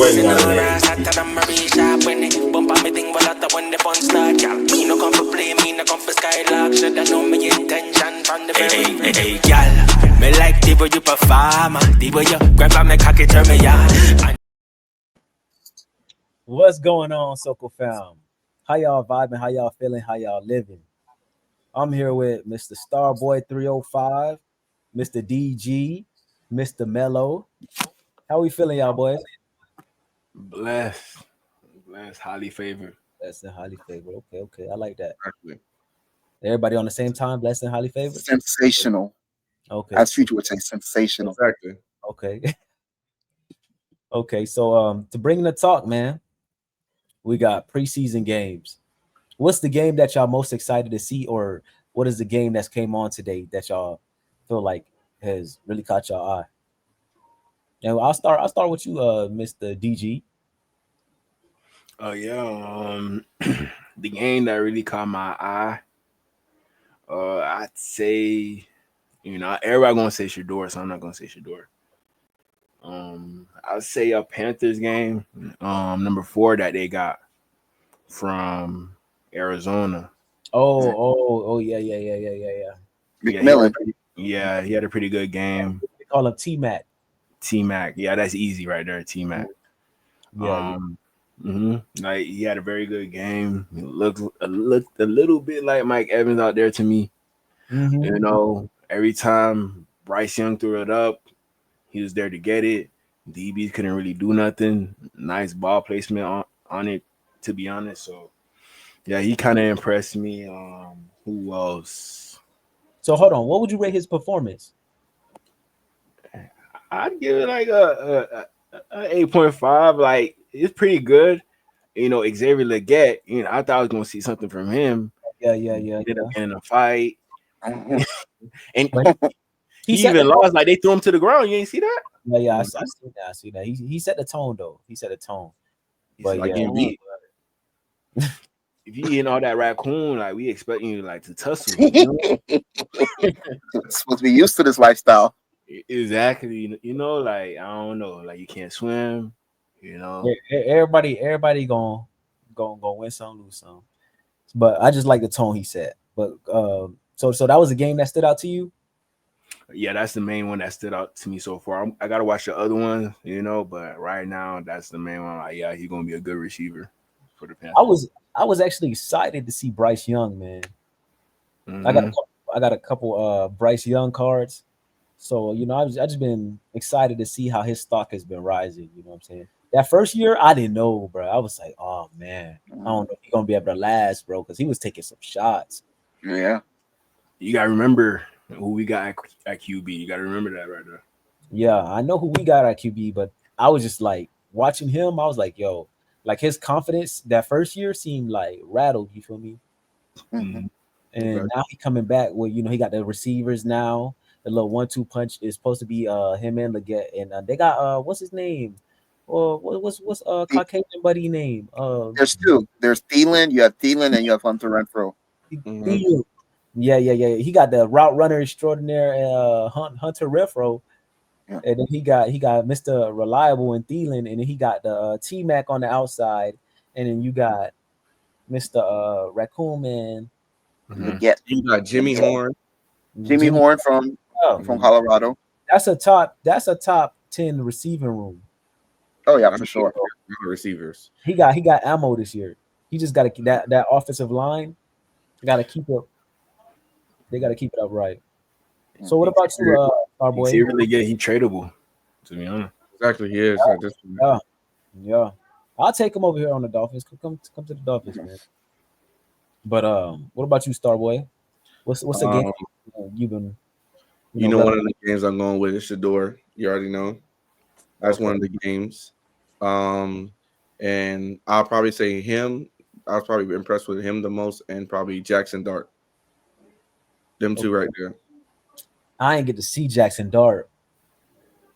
Running all ass hotter than Marie Sharp. When it bump on me thing, well, that's when the fun start, girl. Me no come for play, me no come for skylark. Should I know me intention from the very hey, girl. Me like the way you perform, the way you grab on me cocky, turn me on. What's going on, Soca fam? How y'all vibing? How y'all feeling? How y'all living? I'm here with Mr. Starboy 305, Mr. DG, Mr. Mello. How we feeling, y'all boys? Blessed, highly favored. That's a highly favored. Okay. I like that. Exactly. Everybody on the same time, blessed and highly favored. Sensational. Okay. As Future would say, sensational. Exactly. Okay. Okay. So to bring the talk, man, we got preseason games. What's the game that y'all most excited to see, or what is the game that's came on today that y'all feel like has really caught y'all eye? And I'll start with you, Mr. DG. Oh yeah. The game that really caught my eye. I'd say, everybody gonna say Shador, so I'm not gonna say Shador. I'd say a Panthers game, number 4 that they got from Arizona. Oh, yeah. McMillan. He had a pretty good game. They call him T-Mac. T-Mac, yeah, that's easy right there. T-Mac. Yeah. Like he had a very good game. He looked a little bit like Mike Evans out there to me. Every time Bryce Young threw it up, he was there to get it. DBs couldn't really do nothing. Nice ball placement on it, to be honest. So yeah, he kind of impressed me. Who else? So hold on, what would you rate his performance? I'd give it like a 8.5. Like it's pretty good. Xavier Legette, I thought I was gonna see something from him. Yeah. Ended up getting a fight. And he He even lost. Like they threw him to the ground. You ain't see that? Yeah, I see that. He set the tone though. He set a tone. But like yeah, beat. If you eating all that raccoon, like we expecting you like to tussle. Supposed to be used to this lifestyle. Exactly. Like I don't know, like you can't swim. everybody gonna win some, lose some. But I just like the tone he set. But so that was a game that stood out to you. Yeah, that's the main one that stood out to me so far. I gotta watch the other ones, but right now that's the main one. Like, yeah, he's gonna be a good receiver for the Panthers. I was actually excited to see Bryce Young, man. I got a couple Bryce Young cards. So, I just been excited to see how his stock has been rising. You know what I'm saying? That first year, I didn't know, bro. I was like, oh man, I don't know if he's gonna be able to last, bro, because he was taking some shots. Yeah. You gotta remember who we got at QB. You gotta remember that right there. Yeah, I know who we got at QB, but I was just like watching him. I was like, yo, like his confidence that first year seemed like rattled. You feel me? Mm-hmm. And now he coming back with, he got the receivers now. The little 1-2 punch is supposed to be him and Legette, and they got what's his name? What's Caucasian buddy name? There's two. There's Thielen. You have Thielen, and you have Hunter Renfro. Thielen. Yeah. He got the route runner extraordinaire, Hunter Renfro, and then he got Mr. Reliable and Thielen, and then he got the T-Mac on the outside, and then you got Mr. Raccoon Man. You got Jimmy Horn. Jimmy Horn from Colorado. That's a top 10 receiving room. Oh yeah, for sure. Receivers. He got ammo this year. He just got to that offensive line. Got to keep it. They got to keep it upright. So what about you, Starboy? He really he tradable. To be honest, exactly he is. Yeah. I'll take him over here on the Dolphins. Come to the Dolphins, man. But what about you, Starboy? What's the game you've been? One of the games I'm going with is Shador. You already know. That's one of the games. And I'll probably say him. I was probably impressed with him the most, and probably Jackson Dart. Them two right there. I ain't get to see Jackson Dart.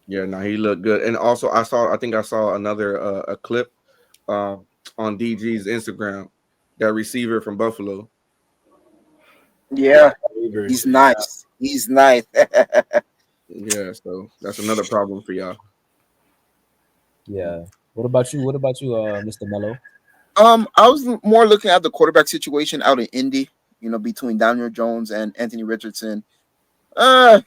Yeah, no, he looked good. And also, I think I saw another a clip on DG's Instagram. That receiver from Buffalo. Yeah, he's nice. He's nice. Yeah, so that's another problem for y'all. Yeah. What about you? Mr. Mello? I was more looking at the quarterback situation out in Indy. Between Daniel Jones and Anthony Richardson. Uh,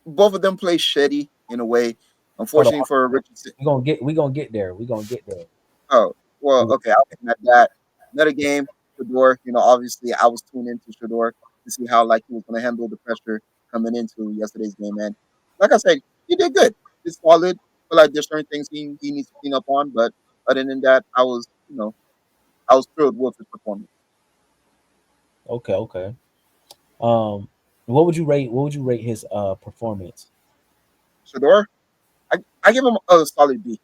both of them play shitty in a way. Hold on. Unfortunately for Richardson. We gonna get there. We gonna get there. Oh, well, okay. I'll at that. Another game, Shador. Obviously, I was tuned into Shador to see how he was going to handle the pressure coming into yesterday's game. And like I said, he did good. He's solid. But there's certain things he needs to clean up on. But other than that, I was thrilled with his performance. Okay. Um, what would you rate? What would you rate his performance? Shador, I give him a solid B.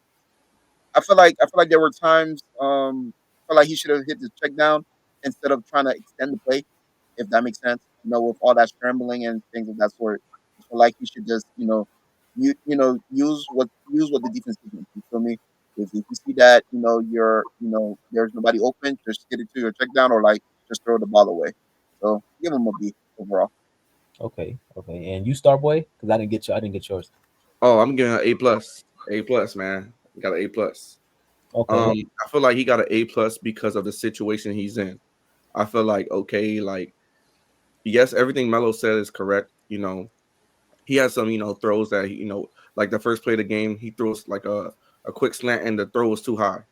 I feel like there were times I feel like he should have hit the check down instead of trying to extend the play, if that makes sense. With all that scrambling and things of that sort. I feel like he should just use what the defense gives him. You feel me? If you see that there's nobody open, just get it to your check down or just throw the ball away. So give him a B overall. Okay. And you, Star Boy? Because I didn't get you. I didn't get yours. Oh, I'm giving an A plus. A plus, man. Got an A plus. Okay. I feel like he got an A plus because of the situation he's in. I feel like yes, everything Melo said is correct. He has some throws that like the first play of the game, he throws like a quick slant and the throw was too high.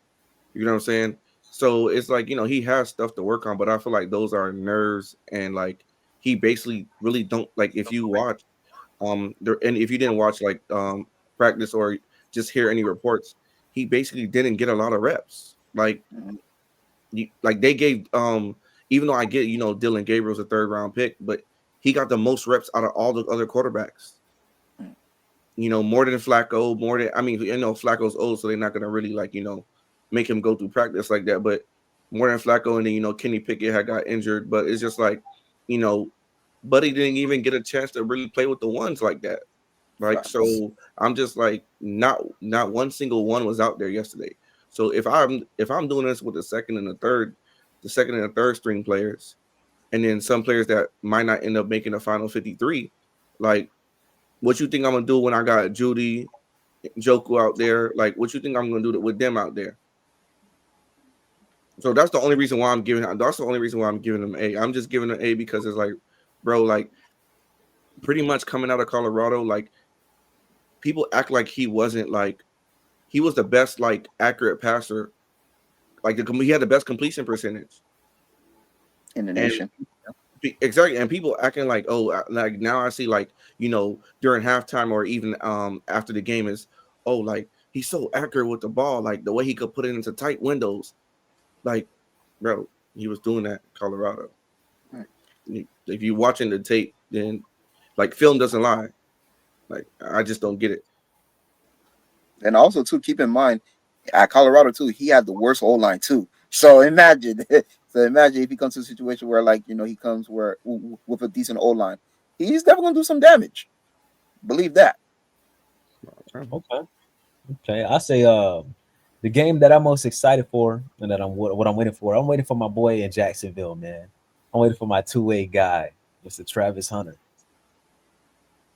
You know what I'm saying? So it's like he has stuff to work on, but I feel like those are nerves and he basically really don't if you watch there and if you didn't watch practice or just hear any reports, he basically didn't get a lot of reps. Mhm. They gave even though I get Dylan Gabriel's a 3rd round pick, but he got the most reps out of all the other quarterbacks. More than Flacco, Flacco's old, so they're not gonna really make him go through practice like that. But more than Flacco, and then Kenny Pickett had got injured, but it's just Buddy didn't even get a chance to really play with the ones like that. So I'm just not one single one was out there yesterday. So if I'm doing this with the second and the third string players, and then some players that might not end up making the final 53, what you think I'm gonna do when I got Judy, Joku out there? What you think I'm gonna do with them out there? So that's the only reason why I'm giving. That's the only reason why I'm giving them A. I'm just giving them A because it's bro, pretty much coming out of Colorado, people act like he wasn't he was the best accurate passer. He had the best completion percentage In the nation. Exactly, and people acting now I see during halftime or even after the game is he's so accurate with the ball, the way he could put it into tight windows, bro, he was doing that in Colorado. Right. If you're watching the tape, then film doesn't lie. I just don't get it. And also, too, keep in mind, at Colorado, too, he had the worst O line, too. So imagine, if he comes to a situation where, he comes with a decent O line, he's definitely gonna do some damage. Believe that. Okay. I say the game that I'm most excited for and that what I'm waiting for. I'm waiting for my boy in Jacksonville, man. I'm waiting for my two-way guy, Mr. Travis Hunter.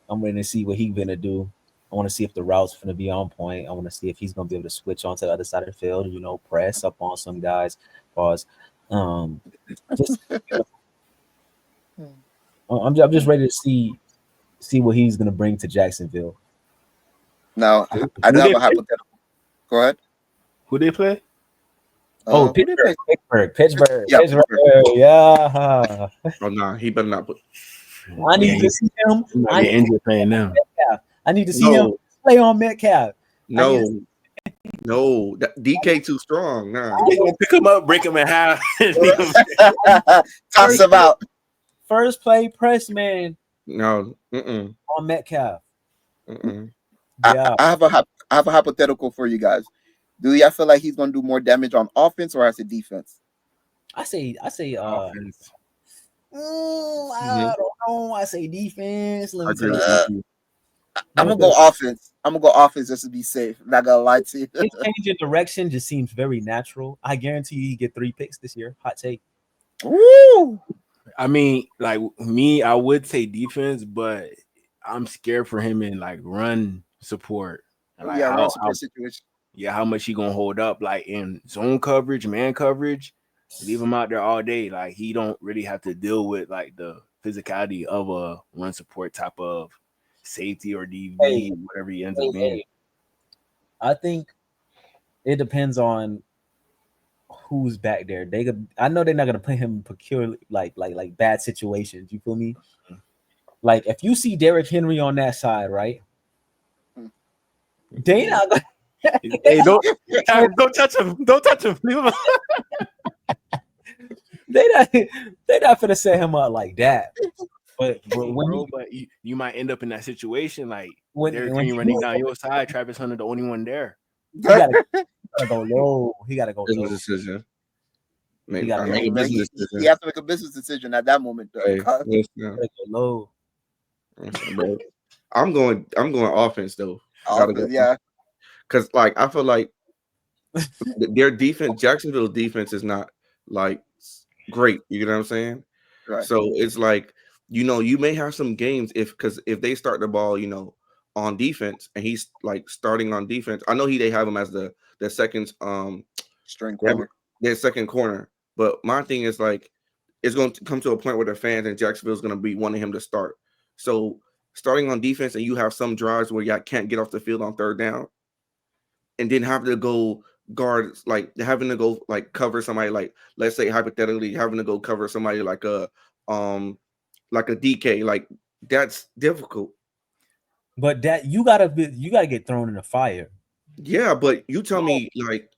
I'm waiting to see what he's gonna do. I want to see if the routes are going to be on point. I want to see if he's going to be able to switch onto the other side of the field, press up on some guys. Pause. Just, I'm just ready to see what he's going to bring to Jacksonville. Now, I do have a hypothetical. Go ahead. Who they play? Pittsburgh. Yeah, Pittsburgh. Yeah. Oh no, he better not put. I need to see him. I need injured playing now. I need to see him play on Metcalf. No, DK too strong. Nah, They're gonna pick him up, break him in half. Toss him out. First play press man. No, on Metcalf. Yeah. I have a hypothetical for you guys. Do y'all feel like he's gonna do more damage on offense or as a defense? I say Offense. I don't know. I say defense. Let me tell you. I'm gonna go offense. I'm gonna go offense just to be safe. Not gonna lie to you. His change in direction just seems very natural. I guarantee you he get 3 picks this year. Hot take. Woo! I mean, I would say defense, but I'm scared for him in run support. Run support situation. how much he gonna hold up like in zone coverage, man coverage. Leave him out there all day. Like he don't really have to deal with like the physicality of a run support type of safety or DB, whatever he ends up being. I think it depends on who's back there. I know they're not gonna put him in peculiar like bad situations. You feel me? Like if you see Derrick Henry on that side, right? They not gonna Hey, don't touch him. Don't touch him. Leave him alone. they not gonna set him up like that. But you might end up in that situation like when Henry running down your side, Travis Hunter the only one there. he gotta go low. He gotta go low. Decision. He have to make a business decision at that moment. Hey, gotta go low. Bro. I'm going offense though. Offense, yeah. Because like I feel like their defense, Jacksonville's defense is not like great. You know what I'm saying? Right. So it's like, you may have some games if they start the ball, on defense, and he's like starting on defense. I know they have him as the second string corner. Their second corner. But my thing is like it's going to come to a point where the fans in Jacksonville is going to be wanting him to start. So starting on defense, and you have some drives where y'all can't get off the field on third down, and then have to go guard, like having to go like cover somebody, like let's say hypothetically having to go cover somebody like a DK, like that's difficult. But that you gotta get thrown in the fire. Yeah, but you tell me like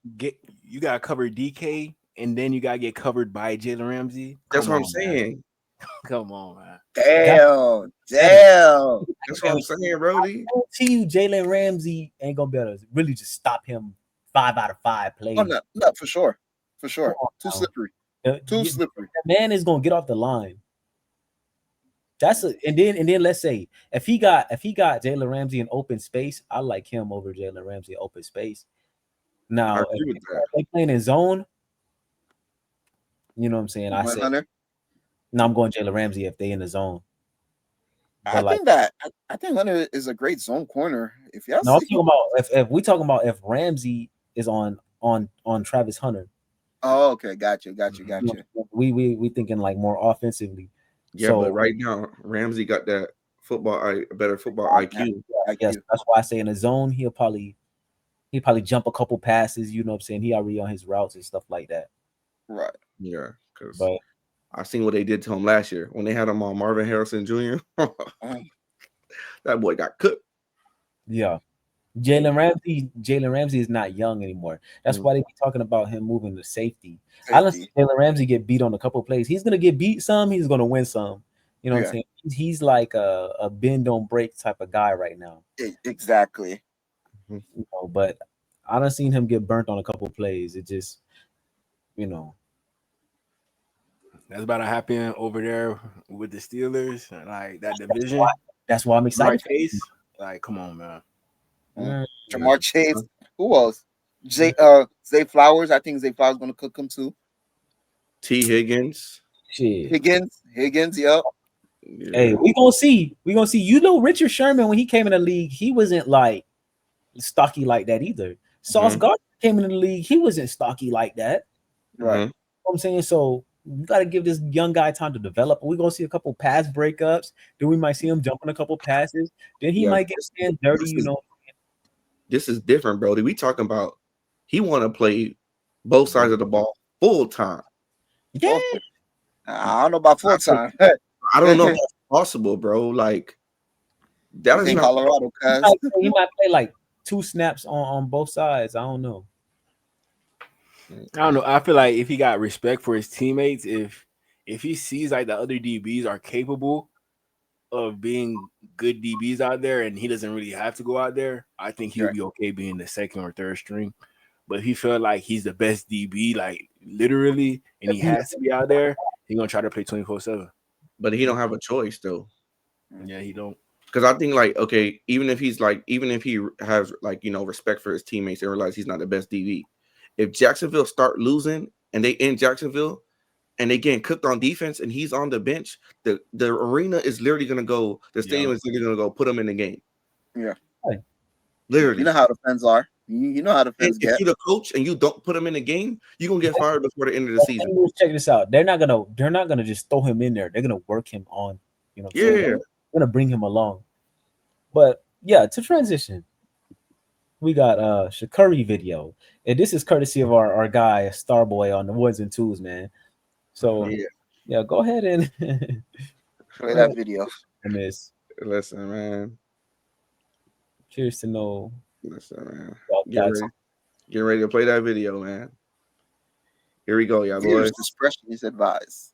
you gotta cover DK and then you gotta get covered by Jalen Ramsey. That's what I'm saying. Come on, man. Damn. That's what I'm saying, Brody. I guarantee you, Jalen Ramsey ain't gonna be able to really just stop him 5 out of 5 plays. Oh, no, for sure. Too slippery. Slippery. That man is gonna get off the line. And then let's say if he got Jalen Ramsey in open space, I like him over Jalen Ramsey in open space. Now if they playing in zone, you know what I'm saying? I'm going Jalen Ramsey if they in the zone. But I think Hunter is a great zone corner. If y'all I'm talking about if we talking about if Ramsey is on Travis Hunter. Oh, okay, got you. We thinking like more offensively. Yeah, so, but right now Ramsey got that better football IQ. I guess that's why I say in the zone he'll probably jump a couple passes. You know what I'm saying? He already on his routes and stuff like that. Right. Yeah, because I seen what they did to him last year when they had him on Marvin Harrison Jr. That boy got cooked. Yeah. Jalen Ramsey is not young anymore. That's why they be talking about him moving to safety. I don't see Jalen Ramsey get beat on a couple plays. He's gonna get beat some. He's gonna win some. You know what I'm saying? He's like a bend don't break type of guy right now. Exactly. But I done seen him get burnt on a couple plays. It just, that's about to happen over there with the Steelers, like that division. That's why I'm excited. Pase, like, come on, man. Jamar Chase. Who else? Zay Flowers. I think Zay Flowers gonna cook him too. T. Higgins. Shit. Higgins. Yep. Yeah. Hey, we gonna see. Richard Sherman when he came in the league, he wasn't like stocky like that either. Sauce Gardner came in the league, he wasn't stocky like that. Right. You know what I'm saying? So you got to give this young guy time to develop. We're gonna see a couple pass breakups. Then we might see him jumping a couple passes. Then he might get stand dirty. This is different, Brody. We talking about he want to play both sides of the ball full time. Yeah. I don't know about full time. I don't know if that's possible, bro. Like that is not Colorado. He might play like 2 snaps on both sides. I don't know. I feel like if he got respect for his teammates, if he sees like the other DBs are capable of being good DBs out there and he doesn't really have to go out there, I think he'll be okay being the second or third string. But if he felt like he's the best DB, like literally, and he has to be out there, he's gonna try to play 24/7. But he don't have a choice though. Yeah, he don't. Because I think like, okay, even if he has like, respect for his teammates and realize he's not the best DB, if Jacksonville start losing and they in Jacksonville and they getting cooked on defense and he's on the bench, the arena is literally gonna go, the stadium is literally gonna go put him in the game. Yeah. Literally. You know how the fans are. You know how the fans If get. you're the coach and you don't put him in the game, you're gonna get fired before the end of the season. Check this out. They're not gonna just throw him in there. They're gonna work him on. You know what I'm saying? Yeah. They're gonna bring him along. But yeah, to transition, we got Shakari video, and this is courtesy of our guy Starboy on the ones and twos, man. So yeah, go ahead and Play that video. on this. Listen, man. Curious to know. Listen, man. y'all thoughts. Get ready to play that video, man. Here we go, y'all boys. Discretion is advised.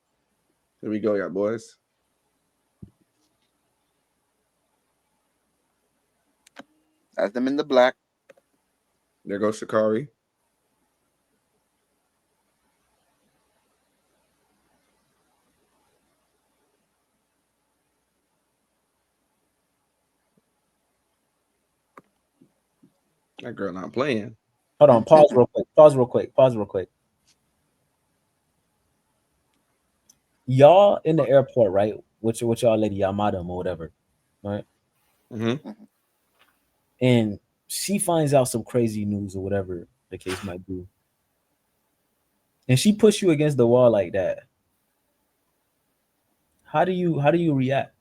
Here we go, y'all boys. That's them in the black. There goes Shakari. That girl not playing. Hold on, pause real quick. Y'all in the airport, right? With y'all lady, y'all madam or whatever, right? Mm-hmm. And she finds out some crazy news or whatever the case might be. And she pushed you against the wall like that. How do you react?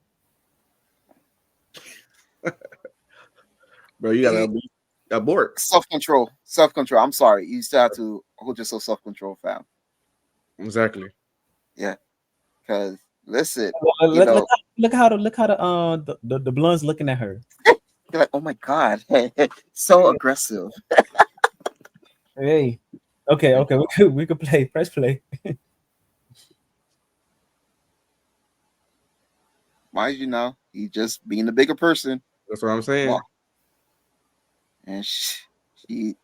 Bro, you gotta abort. Self-control. I'm sorry. You still have to hold yourself self-control, fam. Exactly. Yeah. Because listen, look how the blonde's looking at her. You're like, oh my god, so aggressive. Hey, okay, we could play. Press play. Mind you, now he just being the bigger person. That's what I'm saying. Wow. And she she's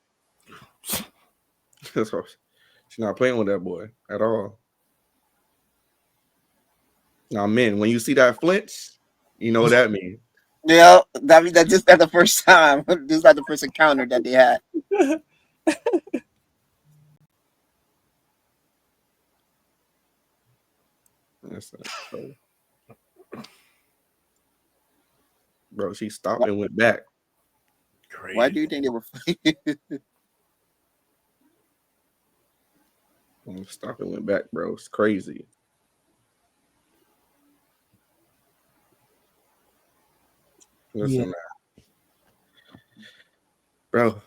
not playing with that boy at all. Now, men, when you see that flinch, you know what that means. Yeah, that means that's the first time. This is not the first encounter that they had. Bro, she stopped and went back. Crazy. Why do you think they were fighting? Stop and went back, bro. It's crazy. Listen, man. Bro.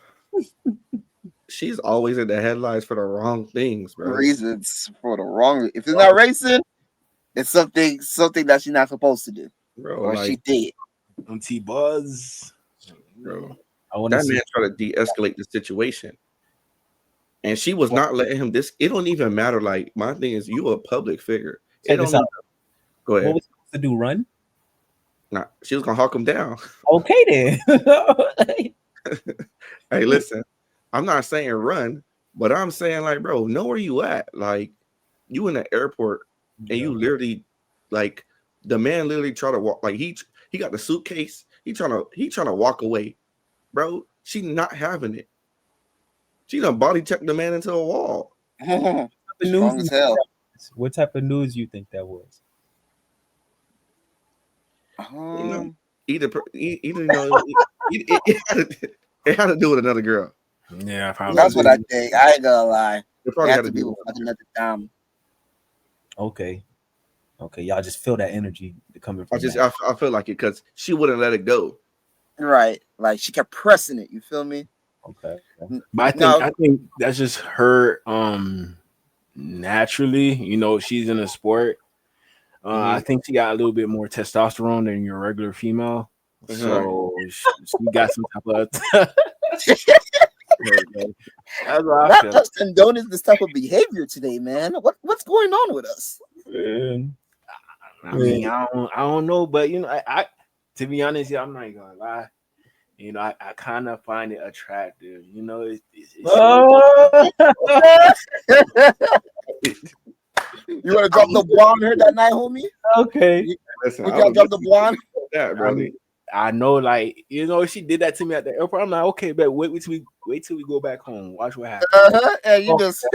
She's always in the headlines for the wrong things, bro. Reasons for the wrong. If it's not racing, it's something that she's not supposed to do. Bro, or she did. On T-Buzz. Bro. That man tried to de-escalate the situation. And she was not letting him it don't even matter. Like, my thing is, you a public figure. It don't matter. Go ahead. What was she supposed to do? Run? Nah, she was gonna hawk him down. Okay then. Hey, listen, I'm not saying run, but I'm saying, like, bro, know where you at. Like, you in the airport and you literally, like, the man literally try to walk, like he got the suitcase, he trying to walk away. Bro, she not having it. She done body checked the man into a wall. Strong as hell. What type of news you think that was? It had to do with another girl. Yeah, probably. That's what I think. I ain't gonna lie. It probably had had to be with another dime. Okay, y'all just feel that energy coming from. I feel like it because she wouldn't let it go. Right, like she kept pressing it. You feel me? Okay. But I think that's just her naturally, you know, she's in a sport. I think she got a little bit more testosterone than your regular female. So she got some type of Let's condone this type of behavior today, man. What's going on with us? I mean, I don't know, but you know, I to be honest, I'm not gonna lie. You know, I kind of find it attractive. You know, it's You want to drop the blonde here that night, homie? Okay. Listen, we got to drop the blonde. That, bro. I know, like, you know, if she did that to me at the airport, I'm like, okay, but wait till we go back home. Watch what happens. And you just,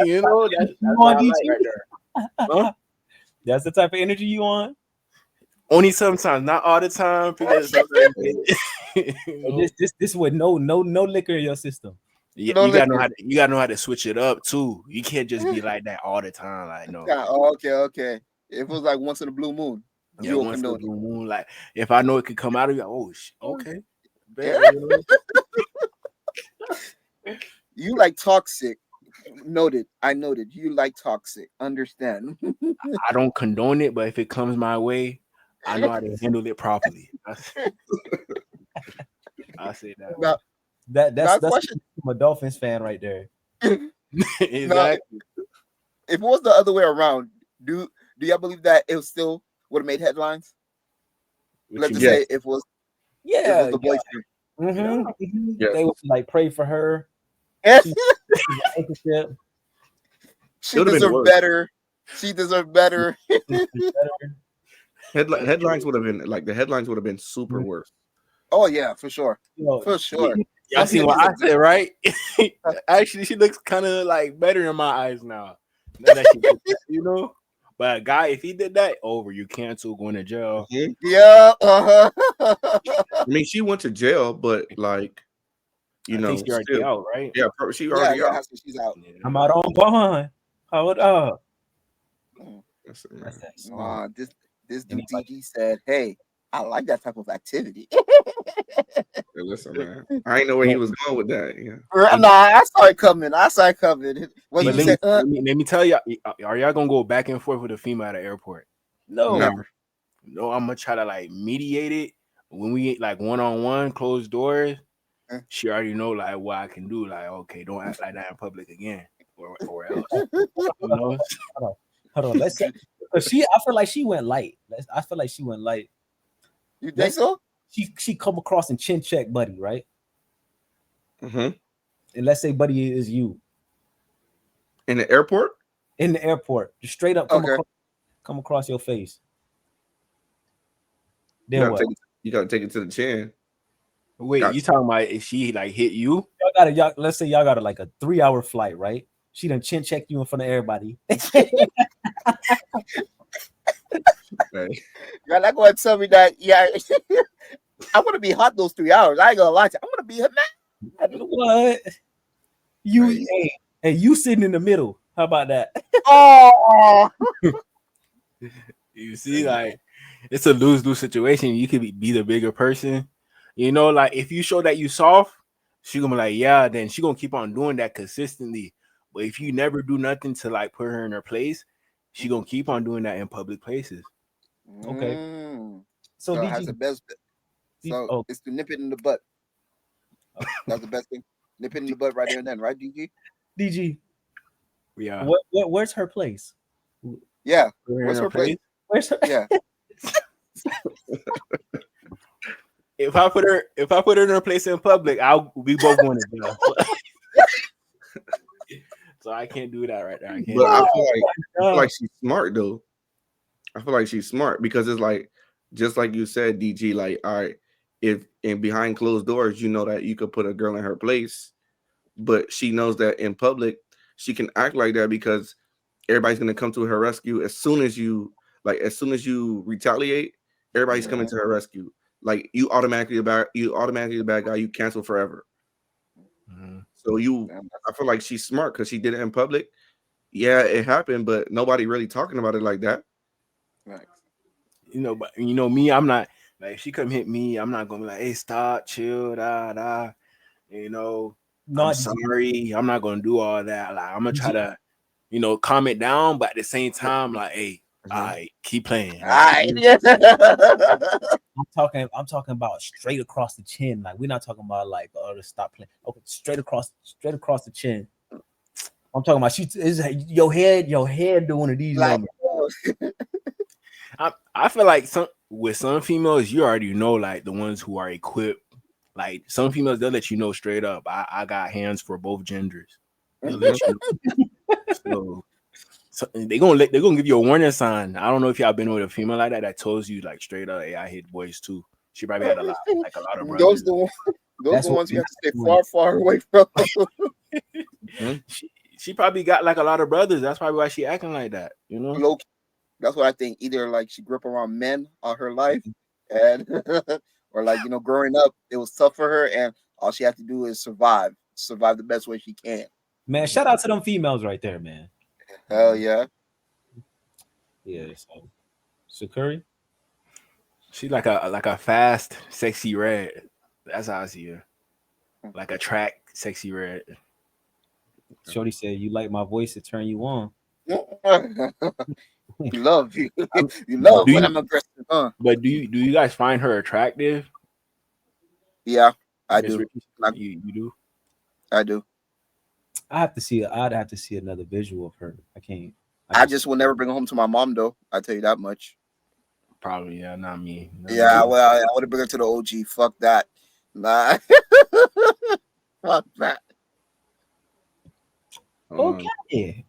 you know, that's what I like right there. That's the type of energy you want. Only sometimes, not all the time. Because sometimes, This with no liquor in your system. you No gotta know liquor. you gotta know how to switch it up too. You can't just be like that all the time. Like no, Yeah, oh, okay. If it was like once in a blue moon, yeah, you will once in a condone it. blue moon. Like if I know it could come out of you, oh okay, Yeah. bet, you know? You like toxic. Noted. I noted. You like toxic. Understand. I don't condone it, but if it comes my way, I know how to handle it properly. I say that. Now, That's question. I'm a Dolphins fan right there. Now, Exactly. if it was the other way around, do y'all believe that it still would have made headlines? What Let's you just mean? say it was Yeah, the boyfriend. Yeah. They would like pray for her. She Handkerchief. It would have been deserved worse. better. She deserved better. Headlines would have been like the headlines would have been super worse. Oh yeah, for sure. You know, For sure. Y'all Some see what people- I said, right? Actually, she looks kind of like better in my eyes now. Now that she did that, you know. But a guy, if he did that, over. You cancel going to jail. Yeah. I mean, she went to jail, but like, you I know, think she already still, out, right? yeah, she Yeah, already out. so she's out. I'm out on bond. Hold up. That's it, man. That's that song. This dude Anybody- DG said, "Hey, I like that type of activity." Hey, listen, man. I didn't know where he was going with that. Yeah. Nah, I saw it coming. When But he said, let me tell y'all, are y'all gonna go back and forth with a female at the airport? No. Never. No, I'm gonna try to like mediate it when we like one-on-one, closed doors. She already know like what I can do. Like, okay, don't act like that in public again, or else. You know? Hold on. Let's say, I feel like she went light. I feel like she went light. "You think so?" She come across and chin check Buddy, right? Mm-hmm. And let's say Buddy is you In the airport? in the airport, just straight up come across your face. Then what? You gotta take it to the chin. Wait, Gotcha. you talking about if she like hit you? Let's say y'all got like a 3-hour flight, right? She done chin checked you in front of everybody. Right. You're not going to tell me that. Yeah, I want to be hot those 3 hours. I ain't gonna lie to you. I want to be hot. What? You Right. hey, you sitting in the middle. How about that? Oh, You see, like it's a lose-lose situation. You could be the bigger person. You know, like if you show that you soft, she gonna be like, yeah, then she gonna keep on doing that consistently. But if you never do nothing to like put her in her place, she gonna keep on doing that in public places. Okay. So So it has the best. So it's to nip it in the butt. That's the best thing. Nip it in the butt right there and then, right, DG? DG, Yeah. where's her place? Yeah. Where's her place? Where's her? Yeah. If I put her in her place in public, we both going to jail. So I can't do that right there. I can't. But I feel like she's smart though. I feel like she's smart because it's like just like you said, DG. Like, all right, if in behind closed doors, you know that you could put a girl in her place, but she knows that in public she can act like that because everybody's gonna come to her rescue as soon as you retaliate. Everybody's coming to her rescue. Like you automatically the bad guy. You cancel forever. So I feel like she's smart because she did it in public. Yeah, it happened, but nobody really talking about it like that. Right. You know, but you know me, I'm not like if she come hit me, I'm not gonna be like, hey, stop, chill, da. You know, I'm sorry. I'm not gonna do all that. Like I'm gonna try to, calm it down, but at the same time, like, hey, all right, keep playing. All right. I'm talking about straight across the chin. Like we're not talking about like to stop playing. Okay, straight across the chin. I'm talking about your head doing one of these moments. I feel like with some females, you already know, like the ones who are equipped. Like some females, they'll let you know straight up. I got hands for both genders. They'll let you know. So they're gonna give you a warning sign. I don't know if y'all been with a female like that tells you like straight up, hey, I hit boys too. She probably had a lot of brothers. Those the ones you have to stay far away from. She probably got like a lot of brothers. That's probably why she acting like that. You know. That's what I think. Either like she grew up around men all her life, and or like growing up it was tough for her, and all she had to do is survive the best way she can. Man, shout out to them females right there, man. Hell yeah. Yeah. So Curry. She like a fast, sexy red. That's how I see her. Like a track, sexy red. Shorty said, "You like my voice to turn you on." You love you. Um, You love do when you? I'm aggressive, huh? But do you guys find her attractive, Yeah, I Miss do. Richardson? Like, You do? I do. I'd have to see another visual of her. I can't. I I just just will never bring it home to my mom though. I tell you that much. Probably, yeah. Not me. Not Yeah, me. well, I would have bring her to the OG. Fuck that. Nah. Fuck that. Um, okay.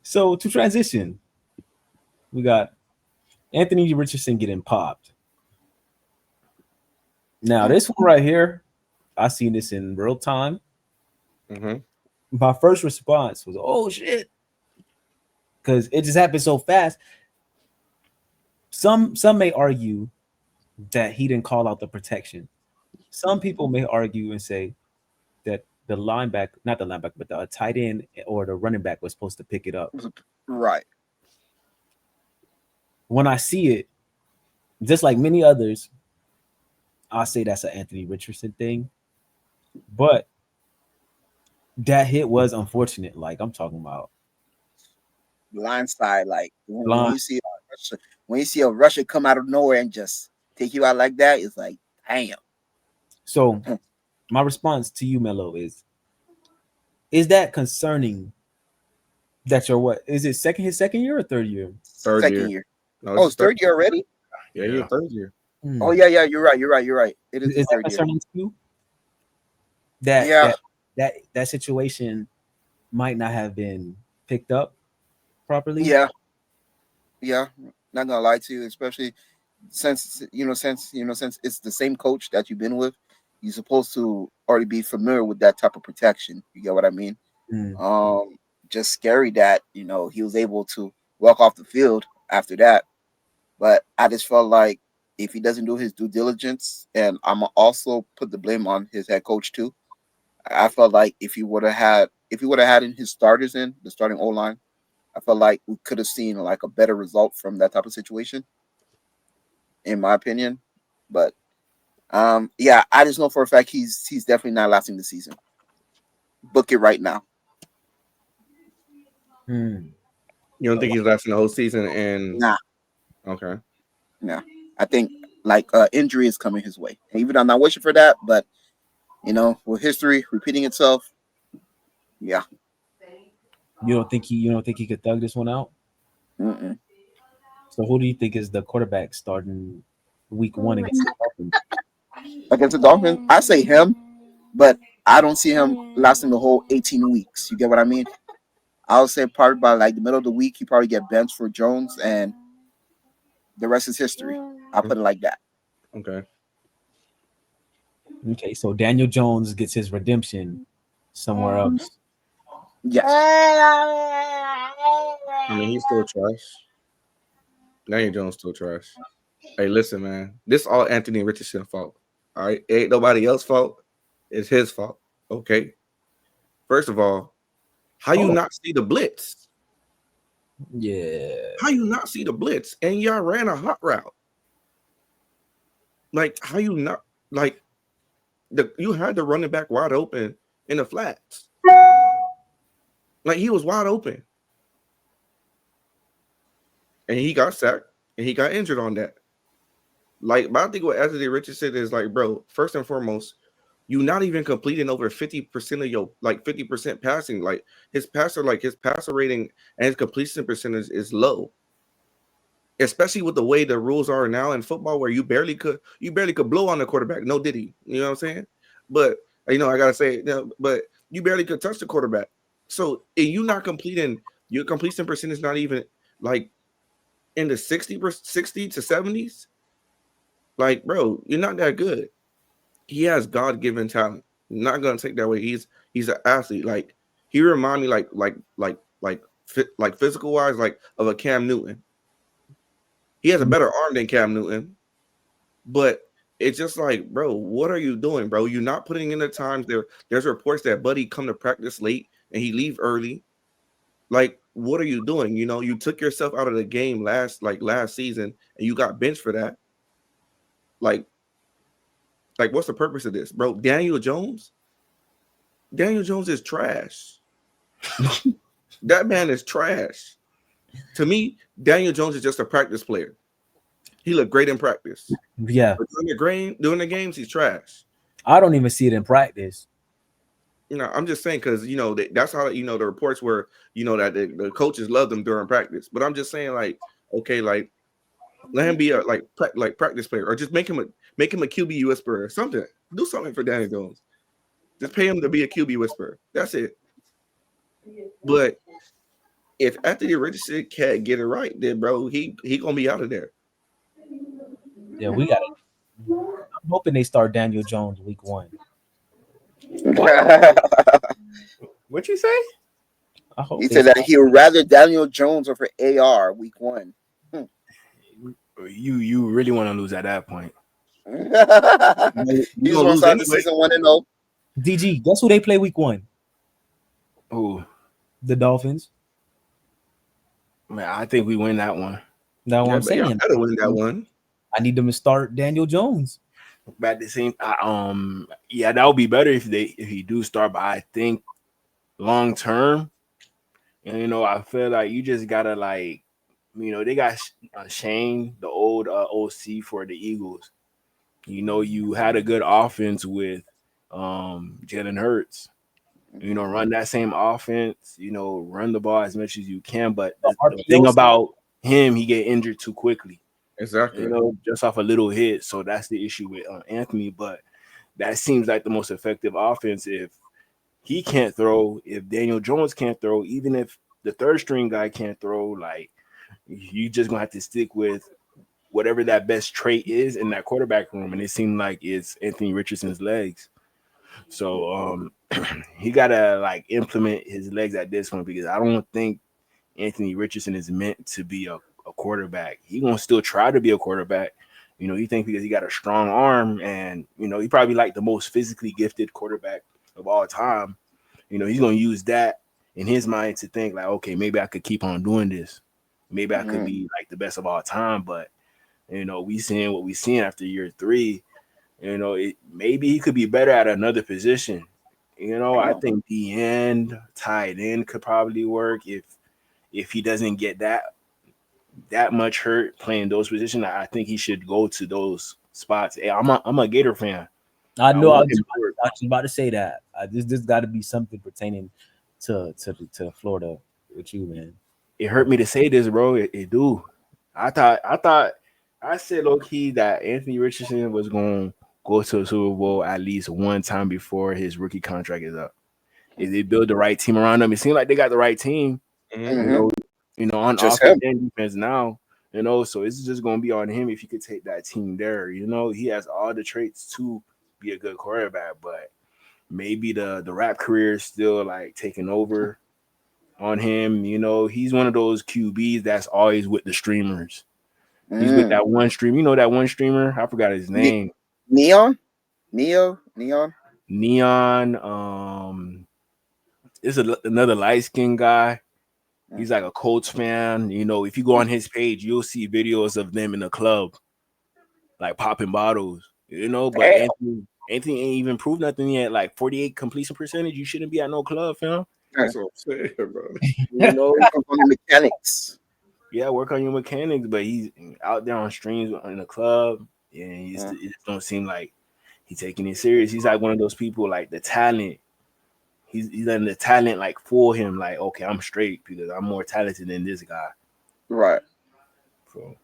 So to transition, we got Anthony Richardson getting popped. Now this one right here, I seen this in real time. mm-hmm. My first response was, "Oh shit," because it just happened so fast. Some may argue that he didn't call out the protection. Some people may argue and say that the linebacker, not the linebacker, but the tight end or the running back was supposed to pick it up. Right. When I see it, just like many others, I'll say that's an Anthony Richardson thing. But that hit was unfortunate. Like I'm talking about Blind side, like when line. you see when you see a Russia come out of nowhere and just take you out like that, it's like, damn. So my response to you, Mello, is that concerning that you're what? Is it his second year or third year? Third Second year. year. No, Oh, this it's is third. third year already? Yeah, Yeah. third year. Hmm. Oh yeah, yeah, you're right. You're right. You're right. It is the Is that third year. concerning to you? That Yeah, that situation might not have been picked up properly. yeah, yeah. Not gonna lie to you, especially since it's the same coach that you've been with, you're supposed to already be familiar with that type of protection. You get what I mean? Hmm. Um, just scary that he was able to walk off the field after that. But I just felt like if he doesn't do his due diligence, and I'm also put the blame on his head coach too. I felt like if he would have had in his starters in the starting O line, I felt like we could have seen like a better result from that type of situation, in my opinion. But yeah, I just know for a fact he's definitely not lasting the season. Book it right now. Hmm. You don't think he's lasting the whole season? And Nah, okay, nah. I think like injury is coming his way. And even though I'm not wishing for that, but with history repeating itself, yeah. You don't think he could thug this one out? Mm-mm. So who do you think is the quarterback starting week one against the Dolphins? Against the Dolphins, I say him, but I don't see him lasting the whole 18 weeks. You get what I mean? I would say probably by like the middle of the week, he probably get benched for Jones, and the rest is history. I'll put it like that. okay. Okay, so Daniel Jones gets his redemption somewhere else. Yes. I mean, he's still trash. Daniel Jones still trash. Hey, listen, man. This all Anthony Richardson fault. All right, it ain't nobody else's fault. It's his fault. Okay. First of all, how you Oh, not see the blitz? yeah. How you not see the blitz? And y'all ran a hot route. Like, how you not like you had the running back wide open in the flats. Like he was wide open. And he got sacked and he got injured on that. Like, my thing with Anthony Richardson is like, bro, first and foremost, you not even completing over 50% of your 50% passing. Like his passer rating and his completion percentage is low. Especially with the way the rules are now in football, where you barely could blow on the quarterback. No diddy. You know what I'm saying? But I gotta say, but you barely could touch the quarterback. So if you not completing, your completion percentage not even like in the 60 to 70s. Like, bro, you're not that good. He has God-given talent. Not gonna take that away. He's an athlete. Like he remind me like like physical wise, like of a Cam Newton. He has a better arm than Cam Newton, but it's just like, bro, what are you doing, bro? You're not putting in the times. There's reports that Buddy come to practice late and he leave early. Like, what are you doing? You know, you took yourself out of the game last season and you got benched for that. Like what's the purpose of this, bro? Daniel Jones is trash. That man is trash. To me, Daniel Jones is just a practice player. He looked great in practice. Yeah. But during the games, he's trash. I don't even see it in practice. You know, I'm just saying because, you know, that's how, you know, the reports were, you know, that the coaches loved him during practice. But I'm just saying, like, okay, like, let him be a practice player, or just make him a QB whisperer or something. Do something for Daniel Jones. Just pay him to be a QB whisperer. That's it. But if Anthony Richardson can't get it right, then bro, he gonna be out of there. Yeah, we got it. I'm hoping they start Daniel Jones week 1. What you say? I hope He said that he would rather Daniel Jones over AR week 1. You really want to lose at that point? He's gonna start the season 1-0. DG, guess who they play week 1? Who? The Dolphins. Man, I think we win that one. That's what I'm saying. Gotta win that one. I need them to start Daniel Jones. But at the same, yeah, that would be better if he do start. But I think long term, and you know, I feel like you just gotta like, you know, they got Shane, the old OC for the Eagles. You know, you had a good offense with Jalen Hurts. You know, run that same offense. You know, run the ball as much as you can. But the thing about him, he get injured too quickly. Exactly. You know, just off a little hit. So that's the issue with Anthony. But that seems like the most effective offense if he can't throw, if Daniel Jones can't throw, even if the third string guy can't throw, like you just gonna have to stick with whatever that best trait is in that quarterback room. And it seemed like it's Anthony Richardson's legs. So he gotta like implement his legs at this point, because I don't think Anthony Richardson is meant to be a quarterback. He gonna still try to be a quarterback. You know, he think because he got a strong arm and, you know, he probably like the most physically gifted quarterback of all time. You know, he's gonna use that in his mind to think like, okay, maybe I could keep on doing this. Maybe I could be like the best of all time. But, you know, we seeing what we seen after year 3. You know, maybe he could be better at another position. You know, I think the end tight end could probably work if he doesn't get that much hurt playing those positions. I think he should go to those spots. Hey, I'm a Gator fan. I know. I was about to say that. This got to be something pertaining to Florida with you, man. It hurt me to say this, bro. It do. I said low key that Anthony Richardson was going to go to a Super Bowl at least one time before his rookie contract is up. If they build the right team around him, it seems like they got the right team. You know, on just offense and defense now. You know, so it's just going to be on him if he could take that team there. You know, he has all the traits to be a good quarterback, but maybe the rap career is still like taking over on him. You know, he's one of those QBs that's always with the streamers. He's with that one stream. You know that one streamer? I forgot his name. Neon. It's another light-skinned guy. He's like a Colts fan. You know, if you go on his page, you'll see videos of them in the club, like popping bottles. You know, but Anthony ain't even proved nothing yet. Like 48 completion percentage, you shouldn't be at no club, fam. That's what I'm saying, bro. You know, work on the mechanics. Yeah, work on your mechanics, but he's out there on streams in the club, and it just don't seem like he's taking it serious. He's like one of those people, like the talent. He's letting the talent like fool him. Like, okay, I'm straight because I'm more talented than this guy. Right. So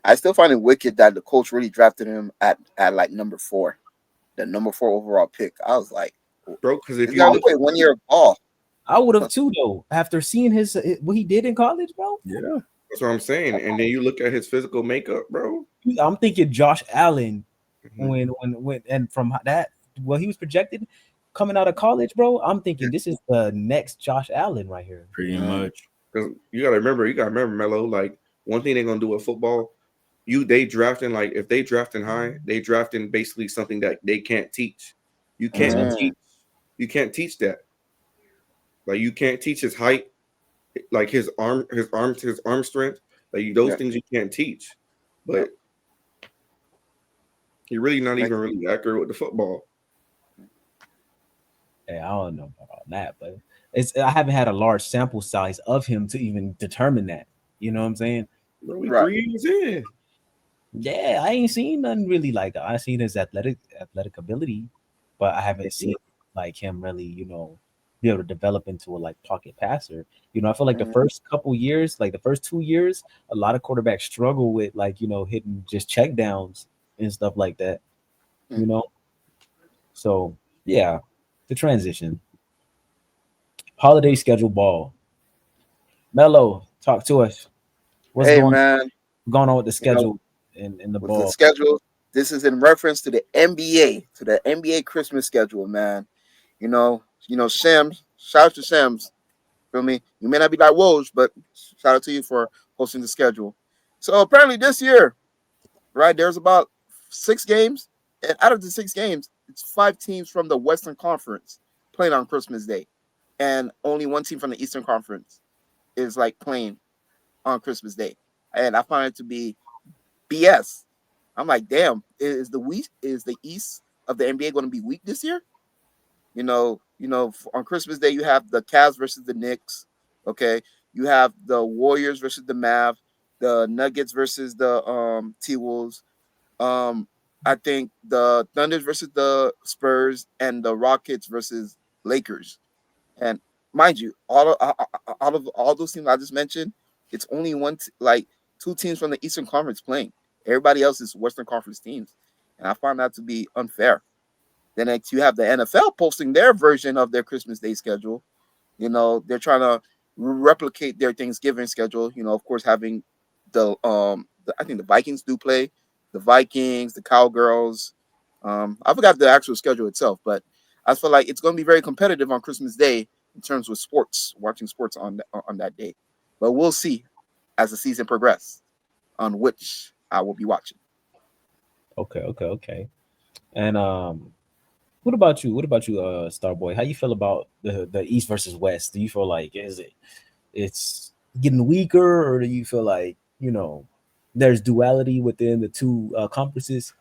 I still find it wicked that the Colts really drafted him at like number 4, the number 4 overall pick. I was like, bro, because if you got to wait 1 year of ball. I would have too, though, after seeing his what he did in college, bro. Yeah, that's what I'm saying. And then you look at his physical makeup, bro. I'm thinking Josh Allen when and from that what he was projected coming out of college, bro. I'm thinking this is the next Josh Allen right here. pretty much. Because you gotta remember, Melo. Like one thing they're gonna do with football, they drafting like if they drafting high, they drafting basically something that they can't teach. You can't Mhm. Mm, teach. You can't teach that. Like you can't teach his height, like his arm strength. Like those yeah, things you can't teach. yeah. But he's really not Like, even really accurate with the football. Hey, I don't know about that, but I haven't had a large sample size of him to even determine that. You know what I'm saying? Bro, we right. 3 years in. Yeah, I ain't seen nothing really like that. I seen his athletic ability, but I haven't seen like him really, be able to develop into a like pocket passer. I feel like the Mm, first couple years, like the first 2 years, a lot of quarterbacks struggle with like, hitting just check downs and stuff like that, mm. you know? So yeah, the transition. Holiday schedule ball. Mello, talk to us. What's Hey, going man, going on with the you know, schedule in the with the ball? schedule, this is in reference to the NBA, to the NBA Christmas schedule, man. Shams, shout out to Shams. Feel me? You may not be like Woj, but shout out to you for hosting the schedule. So apparently this year, right, there's about 6 games, and out of the 6 games, it's 5 teams from the Western Conference playing on Christmas Day, and only one team from the Eastern Conference is like playing on Christmas Day, and I find it to be BS. I'm like, damn, is the East of the NBA going to be weak this year? On Christmas Day you have the Cavs versus the Knicks. Okay, you have the Warriors versus the Mavs, the Nuggets versus the T Wolves. Um, I think the Thunders versus the Spurs and the Rockets versus Lakers. And mind you, out of all those teams I just mentioned, it's only like 2 teams from the Eastern Conference playing. Everybody else is Western Conference teams, and I find that to be unfair. Then next you have the NFL posting their version of their Christmas Day schedule. They're trying to replicate their Thanksgiving schedule. Of course, having I think the Vikings do play, the Vikings, the Cowgirls. I forgot the actual schedule itself, but I feel like it's going to be very competitive on Christmas Day in terms of sports, watching sports on that day. But we'll see as the season progresses on which I will be watching. Okay, okay, okay. And what about you? What about you, Starboy? How you feel about the East versus West? Do you feel like it's getting weaker, or do you feel like there's duality within the two conferences?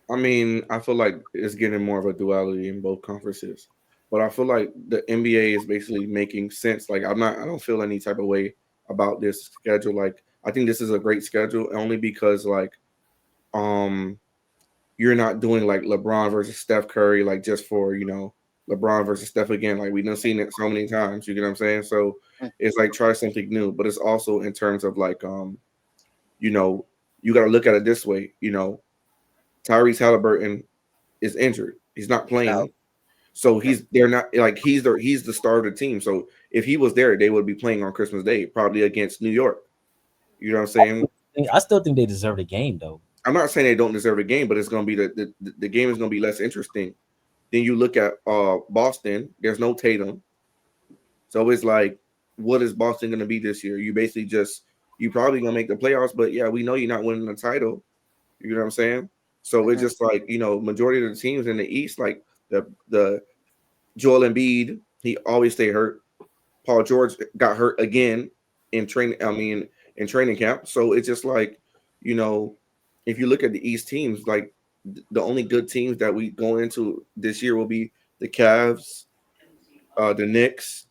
I mean, I feel like it's getting more of a duality in both conferences. But I feel like the NBA is basically making sense. Like I don't feel any type of way about this schedule. Like I think this is a great schedule only because like um you're not doing like LeBron versus Steph Curry like just for, LeBron versus Steph again. Like we've done seen it so many times, you get what I'm saying? So Mm, it's like try something new, but it's also in terms of like you know, you gotta look at it this way, Tyrese Halliburton is injured. He's not Out. playing. So Yeah. they're not like he's the star of the team. So if he was there, they would be playing on Christmas Day, probably against New York. You know what I'm saying? I still think they deserve a game though. I'm not saying they don't deserve a game, but it's gonna be the game is gonna be less interesting. Then you look at Boston, there's no Tatum. So it's like, what is Boston gonna be this year? You probably gonna make the playoffs, but yeah, we know you're not winning the title. You know what I'm saying? So it's Mhm. just like, majority of the teams in the East, like the Joel Embiid, he always stay hurt. Paul George got hurt again in training. I mean, in training camp. So it's just like, you know, if you look at the East teams, like the only good teams that we go into this year will be the Cavs, the Knicks,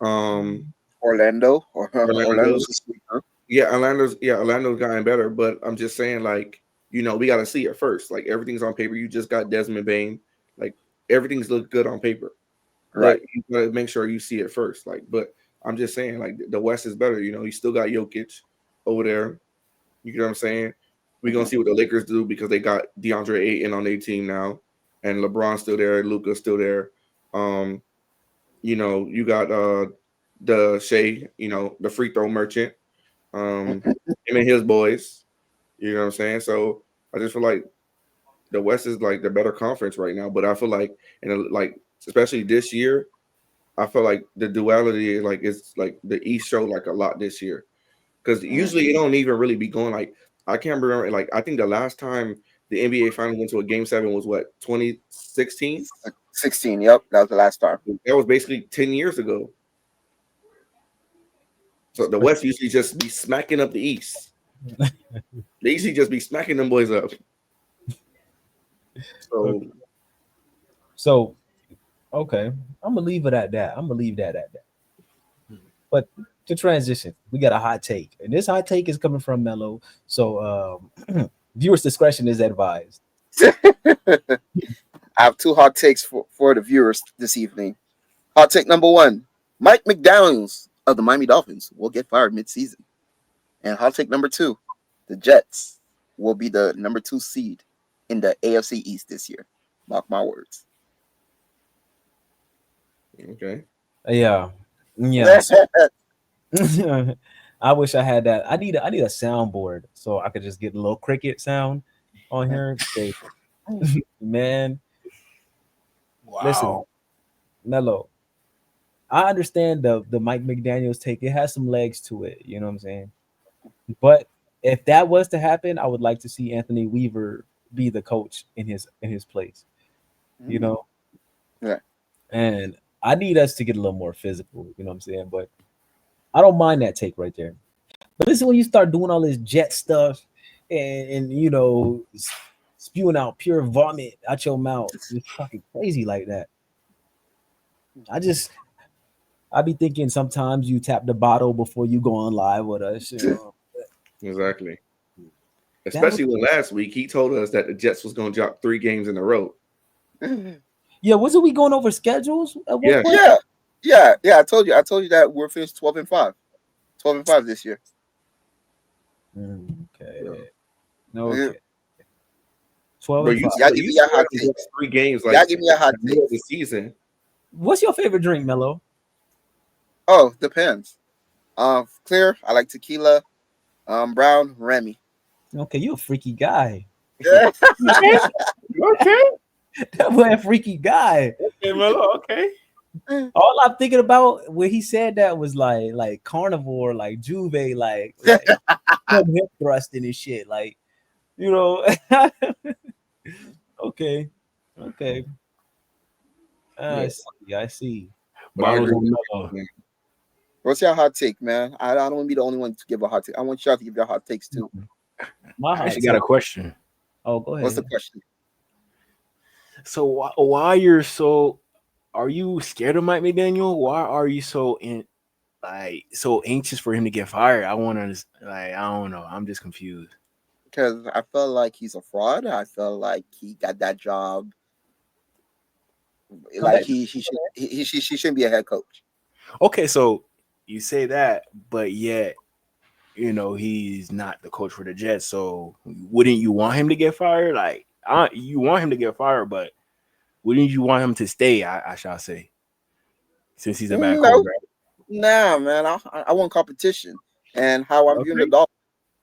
um, Orlando. Orlando. Orlando's a sleeper. Orlando's gotten better, but I'm just saying, like, we got to see it first. Like everything's on paper. You just got Desmond Bain. Like everything's look good on paper, but Right. you gotta make sure you see it first. Like, but I'm just saying, like, the West is better. You still got Jokic over there. You know what I'm saying? We're gonna Hmm. see what the Lakers do because they got DeAndre Ayton on their team now, and LeBron's still there, Luca's still there. Um, you got the Shea, the free throw merchant, him and his boys. You know what I'm saying? So I just feel like the West is like the better conference right now. But I feel like, like especially this year, I feel like the duality, like it's like the East showed like a lot this year, because usually it don't even really be going like I can't remember. Like I think the last time the NBA finally went to a Game 7 was what 2016. 16. Yep, that was the last time. That was basically 10 years ago. So the West usually just be smacking up the East. They usually just be smacking them boys up. So okay, I'm gonna leave it at that. I'm gonna leave that at that. But to transition, we got a hot take, and this hot take is coming from Mello. So viewers' discretion is advised. I have two hot takes for the viewers this evening. Hot take number one: Mike McDaniels of the Miami Dolphins will get fired mid-season. And hot take number two: the Jets will be the number 2 seed in the AFC East this year. Mark my words. Okay. Yeah. So, I wish I had that. I need a soundboard so I could just get a little cricket sound on here. Say, man, listen, Wow. Mello. I understand the Mike McDaniels take. It has some legs to it. You know what I'm saying? But if that was to happen, I would like to see Anthony Weaver be the coach in his place. You know? Yeah. And I need us to get a little more physical. You know what I'm saying? But I don't mind that take right there. But listen, when you start doing all this jet stuff and you know spewing out pure vomit out your mouth, it's fucking crazy like that. I be thinking sometimes you tap the bottle before you go on live with us. You know? Exactly. Especially when last week he told us that the Jets was going to drop 3 games in a row. Yeah, wasn't we going over schedules at one point? Yeah. I told you that we're finished 12-5. 12-5 this year. Okay. Yeah. 12 But and you 5. Y'all give me your hot drop takes. 3 games like Y'all give me your hot middle of takes. the season. What's your favorite drink, Mello? Oh, depends. Clear, I like tequila. Brown, Remy. Okay, you a freaky guy. Yeah. Okay. That boy a freaky guy. Okay, Melo. Okay. All I'm thinking about when he said that was like carnivore, like Juve, like hip thrusting and shit. Like, you know. Okay. I see. But I Bottles agree on with Melo. you, man. What's your hot take, man? I don't want to be the only one to give a hot take. I want y'all to give your hot takes too. My I hot actually got a take. question. Oh, go ahead. What's the question? So why you're so? Are you scared of Mike McDaniel? Why are you so anxious for him to get fired? I want to I don't know. I'm just confused. Because I felt like he's a fraud. I felt like he got that job. Like he shouldn't be a head coach. Okay, so you say that, but yet he's not the coach for the Jets. So wouldn't you want him to get fired? Like you want him to get fired, but wouldn't you want him to stay? I shall say, since he's a bad No, quarterback. nah, man. I want competition. And how I'm viewing the Okay. Dolphins,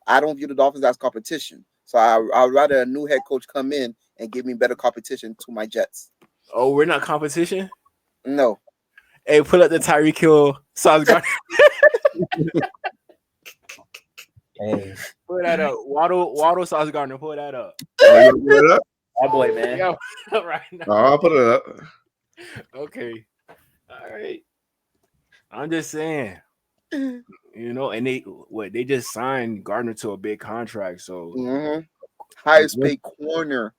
I don't view the Dolphins as competition. So I'd rather a new head coach come in and give me better competition to my Jets. Oh, we're not competition. No. Hey, pull up the Tyreek Hill Sauce Gardner. Hey, Pull that up. Waddle Sauce Gardner. Pull that up. Oh, you want to put it up? my boy, man. Yeah, right now. Oh, I'll put it up. Okay. All right. I'm just saying. And they just signed Gardner to a big contract. So Highest paid corner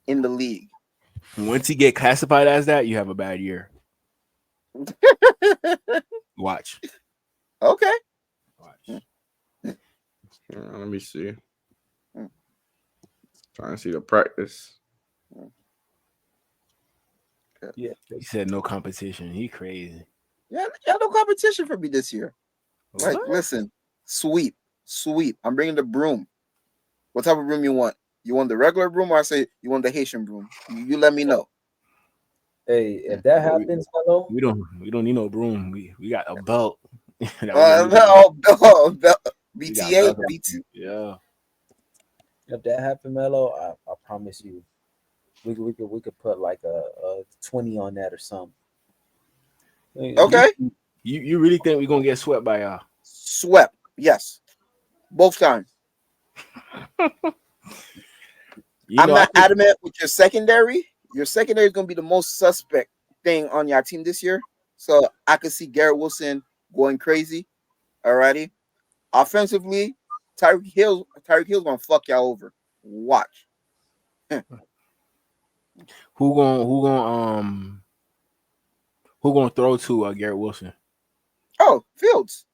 in the league. once he get classified as that, you have a bad year. Watch. Okay. Let me see. Trying to see the practice. Yeah. He said no competition. He crazy. Yeah, no competition for me this year. Like, What? listen, sweep. I'm bringing the broom. What type of broom you want? You want the regular broom, or I say you want the Haitian broom? You let me know. Hey, if that happens, Mello, We don't need no broom. We got a belt. That we gonna use. We got BTA, belts. BT. Yeah. if that happened, Mello, I promise you, we could put like a 20 on that or something. Okay, You really think we're gonna get swept by y'all? swept. Yes, both times. You I'm know, I not think adamant with your secondary. Your secondary is going to be the most suspect thing on your team this year. So I could see Garrett Wilson going crazy. Alrighty. Offensively, Tyreek Hill's gonna fuck y'all over. Watch. who gonna throw to Garrett Wilson? Oh, Fields.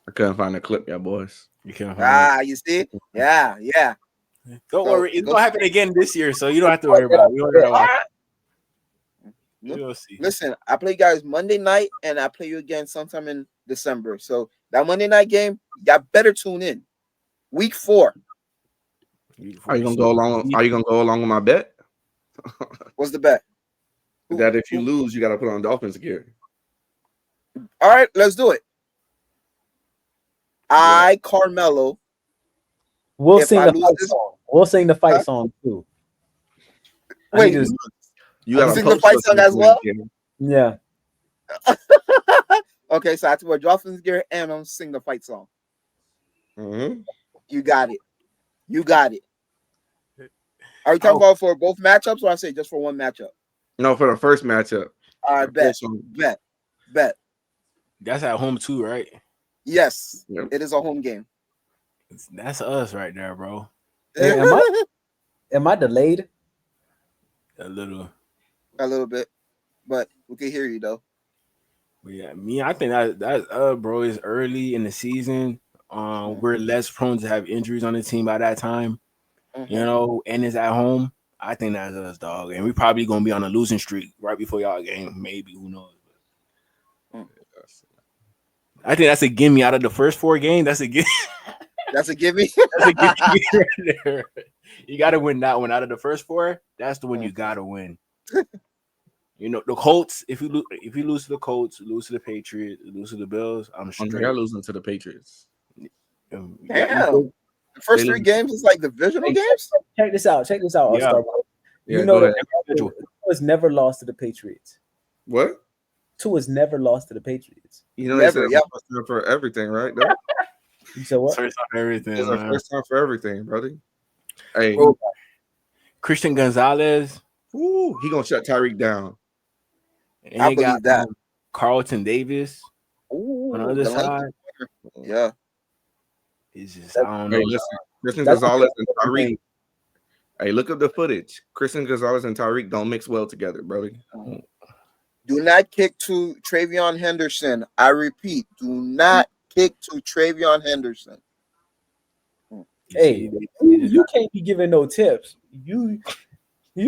I couldn't find a clip, y'all boys. You can't find You see? Yeah. it. Don't So, worry, it's go gonna happen again this year, so you don't have to worry about it. We don't gotta watch. You'll see. Listen, I play you guys Monday night, and I play you again sometime in December. So that Monday night game, y'all better tune in. Week 4. Are you gonna go along? Are you gonna go along with my bet? What's the bet? That if you lose, you got to put on Dolphins gear. All right, let's do it. Carmelo. We'll If sing I the lose fight this- song. We'll sing the fight song too. Wait, You got to sing the fight song as well? Yeah. Okay, so I have to wear Dolphins gear and I'm sing the fight song. Mm-hmm. You got it. Are we talking about for both matchups, or I say just for one matchup? No, for the first matchup. All right, bet. That's at home too, right? Yes, Yep. It is a home game. That's us right there, bro. Hey, am I delayed? A little. A little bit, but we can hear you though. But yeah, I think that's bro. It's early in the season. We're less prone to have injuries on the team by that time. Mm-hmm. You know, and it's at home. I think that's us, dog. And we probably gonna be on a losing streak right before y'all game. Maybe, who knows? I think that's a gimme out of the first 4 games. That's a gimme. That's a gimme. That's a gimme right there. You gotta win that one out of the first 4. That's the one you gotta win. You know, the Colts. If you lose to the Colts, lose to the Patriots, lose to the Bills, I'm straight. You're losing to the Patriots. Damn. The first 3 games is like divisional games. Check this out. Yeah. You know that Tua has never lost to the Patriots. What? Tua has never lost to the Patriots. You know, Never, it's first time for everything, right? Though? You said what? First time everything. It's our first time for everything, brother. Hey, Christian Gonzalez. ooh, he gonna shut Tyreek down. And I they believe that. Carlton Davis Ooh, on the other the length. side. Yeah. It's just I don't know. Hey, listen, Christian Gonzalez and Tyreek. Hey, look up the footage. Christian Gonzalez and Tyreek don't mix well together, brother. Do not kick to Travion Henderson. I repeat, do not kick to Travion Henderson. Hey, you can't be giving no tips. You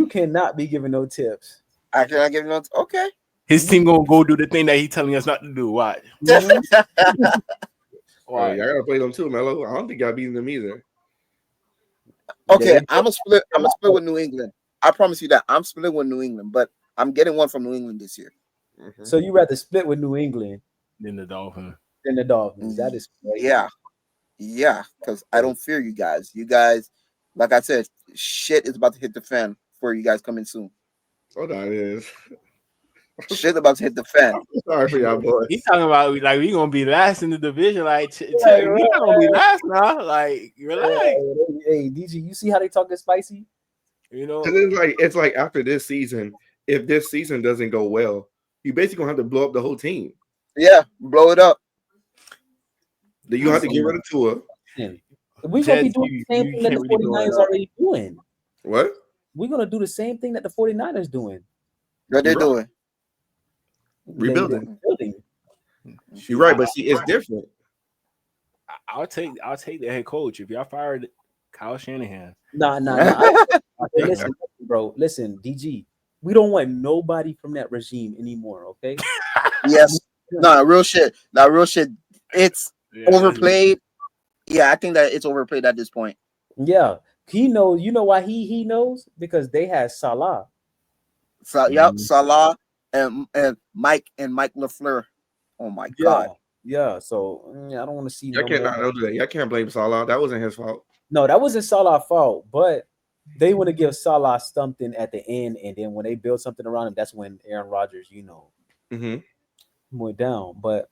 cannot be giving no tips. I cannot give no. Okay. His team gonna go do the thing that he's telling us not to do. Watch. Why? I gotta play them too, Melo. I don't think y'all beating them either. Okay, I'm a split with New England. I promise you that I'm split with New England, but I'm getting one from New England this year. Mm-hmm. So you rather split with New England Then the Dolphins. than the Dolphins? That is crazy. Yeah, because I don't fear you guys. You guys, like I said, shit is about to hit the fan for you guys coming soon. Oh, that is. Shit about to hit the fan. Sorry for y'all boys. He's talking about like we gonna be last in the division. Like we not gonna be last now. Like relax. Hey, DG, you see how they talking spicy? You know, It's like after this season, if this season doesn't go well, you basically gonna have to blow up the whole team. Yeah, blow it up. Then you have to get rid of Tua. We're gonna be doing the same thing that the 49ers already doing. What? We're gonna do the same thing that the 49ers doing. What they're doing? Rebuilding. Rebuilding. You're right, but see, it's different. I'll take the head coach if y'all fired Kyle Shanahan. Nah. Listen, bro. Listen, DG. We don't want nobody from that regime anymore. Okay. Yes. Real shit. It's overplayed. Yeah, I think that it's overplayed at this point. Yeah, he knows. You know why he knows? Because they had Salah. So yep, Salah and Mike LaFleur. Oh my god. Yeah. So I don't want to see. Y'all can't do that. Y'all can't blame Salah. That wasn't his fault. No, that wasn't Salah's fault. But they want to give Salah something at the end, and then when they build something around him, that's when Aaron Rodgers, Mm-hmm. went down. But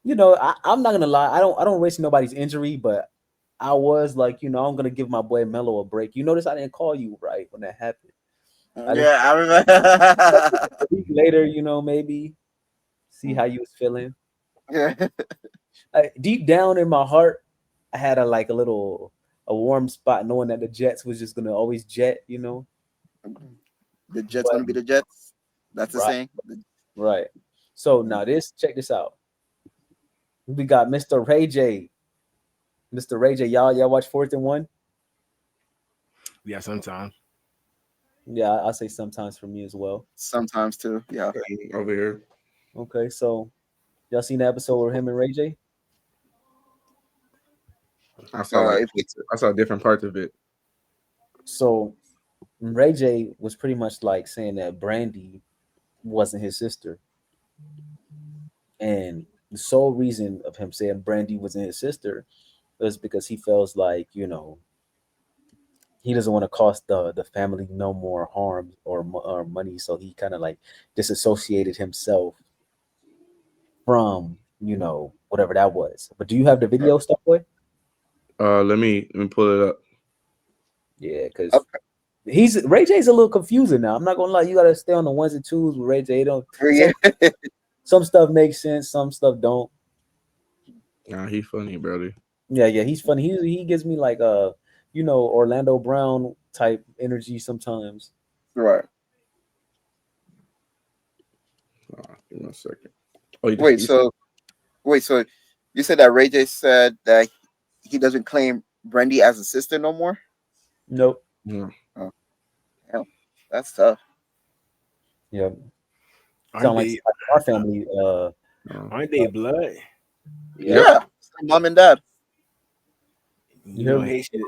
I'm not gonna lie, I don't wish nobody's injury, but I was like, I'm gonna give my boy Melo a break. You notice I didn't call you right when that happened. I didn't. Yeah, I remember. A week later, maybe see how you was feeling. Yeah. Deep down in my heart, I had a warm spot, knowing that the Jets was just gonna always jet. The Jets But gonna be the Jets. That's the right, saying. right. So now check this out. We got Mr. Ray J. Mr. Ray J, y'all watch Fourth and One? Yeah, sometimes. Yeah, I'll say sometimes for me as well. Sometimes too. Yeah. Over here. Okay, so y'all seen the episode with him and Ray J? I saw like If it's I saw different parts of it. So Ray J was pretty much like saying that Brandy wasn't his sister. And the sole reason of him saying Brandy wasn't his sister was because he feels like, he doesn't want to cost the family no more harm or money. So he kind of like disassociated himself from, whatever that was. But do you have the video stuff, boy? Let me pull it up. Yeah, because okay. Ray J's a little confusing now. I'm not gonna lie, you gotta stay on the ones and twos with Ray J. Yeah. Some stuff makes sense, some stuff don't. Nah, he funny, brother. Yeah, he's funny. He gives me like Orlando Brown type energy sometimes. Right. Give me a second. Oh, So you said that Ray J said that he doesn't claim Brandy as a sister no more? Nope. Yeah. Oh, hell, that's tough. Yeah. Aren't Sound like they? our family. Aren't they blood? Yeah. Yeah. Mom and dad. You hear know, me? Haitians,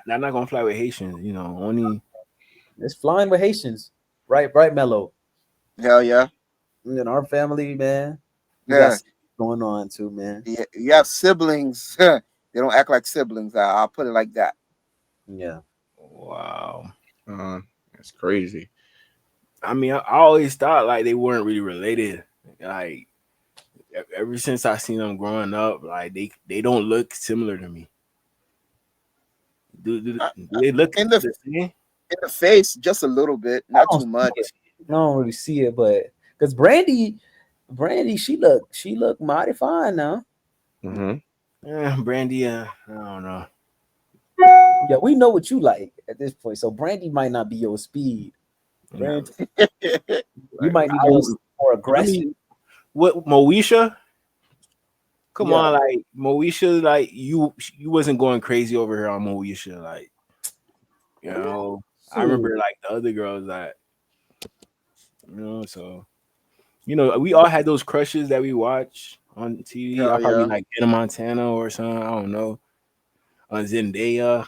they're not gonna fly with Haitians. Only It's flying with Haitians. Right, Mello. Hell yeah. In our family, man, we got Yeah. something going on too, man. You have siblings. They don't act like siblings. I'll put it like that. Yeah. wow. That's crazy. I mean, I always thought like they weren't really related. Like ever since I seen them growing up, like they don't look similar to me. Uh, Do they look In the the same? in the face, just a little bit, I not don't too much. see it. I don't really see it, but because Brandy, she look mighty fine now. Mm-hmm. Brandy, I don't know. Yeah, we know what you like at this point. So Brandy might not be your speed. Brandy, you Like, might need a little more I aggressive. mean, what Moesha? Come Yeah. on, like Moesha, like you wasn't going crazy over here on Moesha, like I remember like the other girls that so we all had those crushes that we watch on TV. I Hell probably yeah. like Hannah Montana or something. I don't know. Zendaya.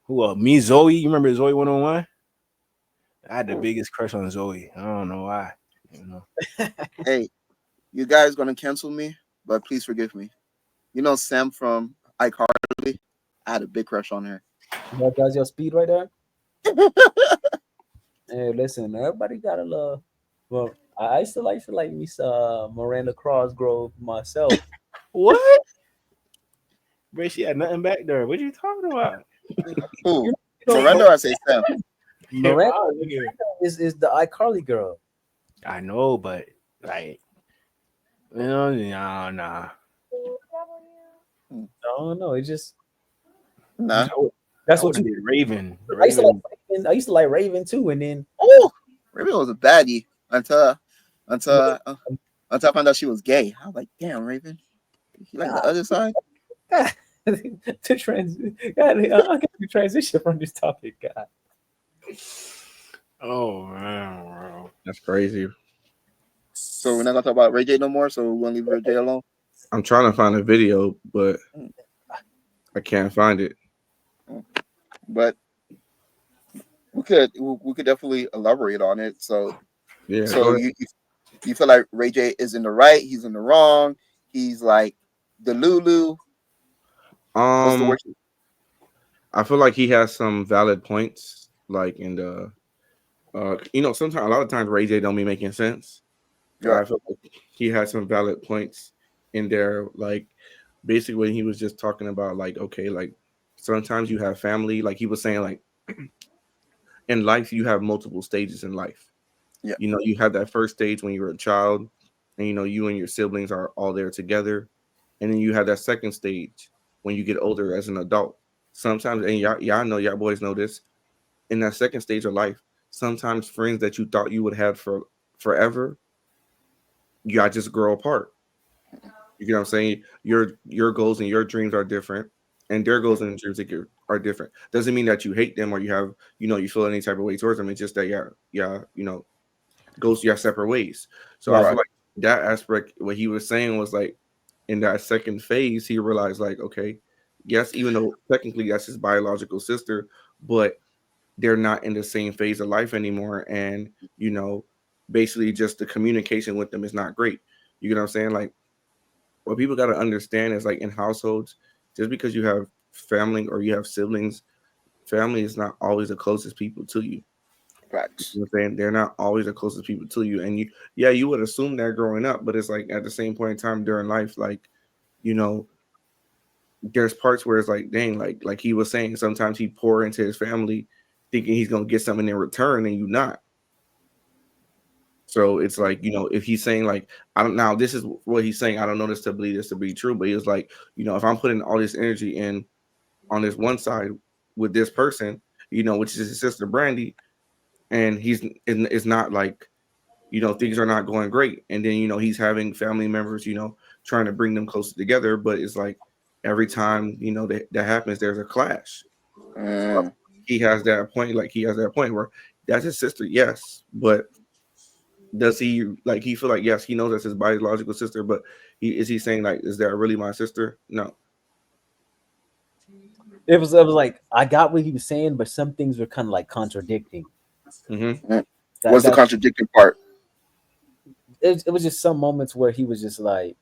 Who me Zoe? You remember Zoe 101? I had the biggest crush on Zoe. I don't know why. Hey, you guys gonna cancel me, but please forgive me. You know Sam from iCarly? I had a big crush on her. That's your speed right there. Hey, listen, everybody got a love. Well, I used to like me Miranda Crossgrove myself. What? Bro, she had nothing back there. What you talking about? Who? You know, Miranda or I say Sam? Miranda Wow, look at her. is the iCarly girl. I know, but like, nah. Hmm. I don't know. It just Nah. that's I what would have you. did Raven. I used to like Raven. Raven. I used to like Raven too, and then Oh, Raven was a baddie until I found out she was gay. I was like, damn, Raven. You like the other side? to I got to transition from this topic, God. Oh man, bro. That's crazy. So we're not gonna talk about Ray J no more. So we're gonna leave Ray J alone. I'm trying to find a video, but Mm. I can't find it. But we could definitely elaborate on it. So Yeah, go so ahead. you feel like Ray J is in the right, he's in the wrong, he's like the Lulu. What's the Um, word? I feel like he has some valid points, like in the sometimes a lot of times Ray J don't be making sense, but Right. I feel like he had some valid points in there, like basically when he was just talking about like okay, like sometimes you have family, like he was saying like in life you have multiple stages in life. Yeah. You have that first stage when you're a child, and you and your siblings are all there together, and then you have that second stage when you get older as an adult. Sometimes, and y'all know, y'all boys know this, in that second stage of life, sometimes friends that you thought you would have for forever, y'all just grow apart. You get what I'm saying? Your goals and your dreams are different, and their goals and dreams are different. Doesn't mean that you hate them or you have, you feel any type of way towards them. It's just that yeah, goes your separate ways. So I Got feel you. like that aspect, what he was saying was like in that second phase, he realized like, okay, yes, even though technically that's his biological sister, but they're not in the same phase of life anymore. And, basically just the communication with them is not great. You get what I'm saying? Like what people got to understand is like in households, just because you have family or you have siblings, family is not always the closest people to you. You Facts. know what I'm saying? They're not always the closest people to you. And yeah, you would assume that growing up, but it's like at the same point in time during life, like, you know, there's parts where it's like, dang, like he was saying, sometimes he pour into his family thinking he's gonna get something in return and you not. So it's like, if he's saying like, I don't now this is what he's saying. I don't know this to believe this to be true, but he was like, if I'm putting all this energy in on this one side with this person, which is his sister Brandy, and it's not like things are not going great. And then, he's having family members, trying to bring them closer together. But it's like every time, that happens, there's a clash. So Mm, he has that point where that's his sister, yes. But does he like he feel like yes, he knows that's his biological sister, but is he saying like, is that really my sister? No. It was like I got what he was saying, but some things were kind of like contradicting. Hmm. mm. That What's the that's contradicting part? it was just some moments where he was just like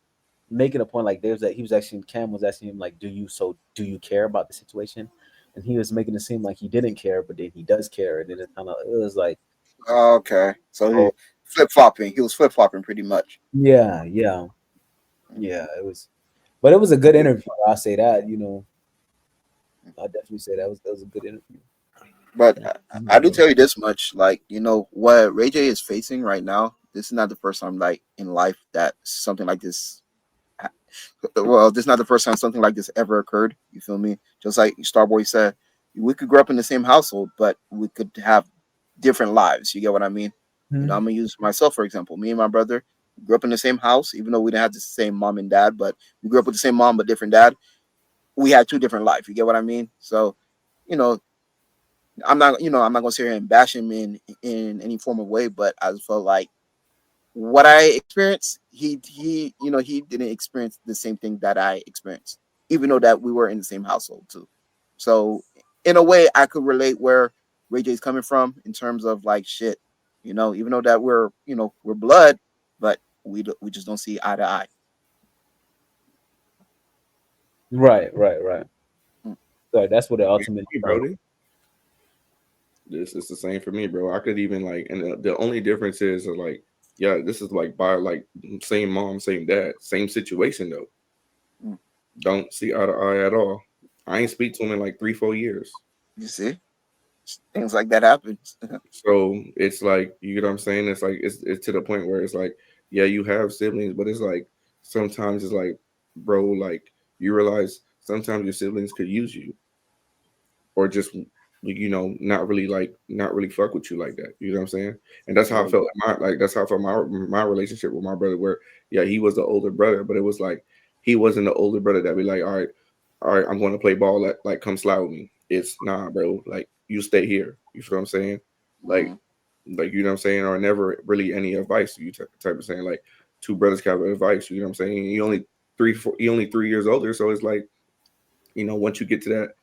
making a point. Like there's that he was actually Cam was asking him like, do you care about the situation? And he was making it seem like he didn't care, but then he does care. And then it was like, Okay. So he oh flip flopping. He was flip flopping pretty much. yeah, yeah, yeah. It was, but it was a good interview. I'll say that. I definitely say that was a good interview. But I do Yeah. tell you this much, like what Ray J is facing right now. This is not the first time, like in life, that something like this. Well, this is not the first time something like this ever occurred. You feel me? Just like Starboy said, we could grow up in the same household, but we could have different lives. You get what I mean? I'm Mhm. gonna use myself for example. Me and my brother grew up in the same house, even though we didn't have the same mom and dad, but we grew up with the same mom but different dad. We had two different lives. You get what I mean? So, you know, I'm not gonna sit here and bash him in any form of way, but I just felt like what I experienced, he didn't experience the same thing that I experienced, even though that we were in the same household too. So in a way, I could relate where Ray J's coming from in terms of like shit, even though that we're blood, but we just don't see eye to eye. Right, right, right. Mm. So that's what it Same ultimately for me, comes. Brody. This is the same for me, bro. I could even like, and the only difference is like, yeah, this is like by like same mom, same dad, same situation though. Mm. Don't see eye to eye at all. I ain't speak to him in like 3-4 years. You see, things like that happens. So it's like, you get what I'm saying? It's like it's to the point where it's like, yeah, you have siblings, but it's like sometimes it's like, bro, like you realize sometimes your siblings could use you or just not really fuck with you like that. You know what I'm saying? And that's how I Yeah, felt that's how I felt my relationship with my brother, where yeah, he was the older brother, but it was like he wasn't the older brother that be like, all right, I'm going to play ball, like come slide with me. It's nah, bro, like you stay here. You feel what I'm saying? Like mhm. you know what I'm saying, or never really any advice. You type of saying like two brothers have advice. You know what I'm saying? He only 3 years older, so it's like, once you get to that,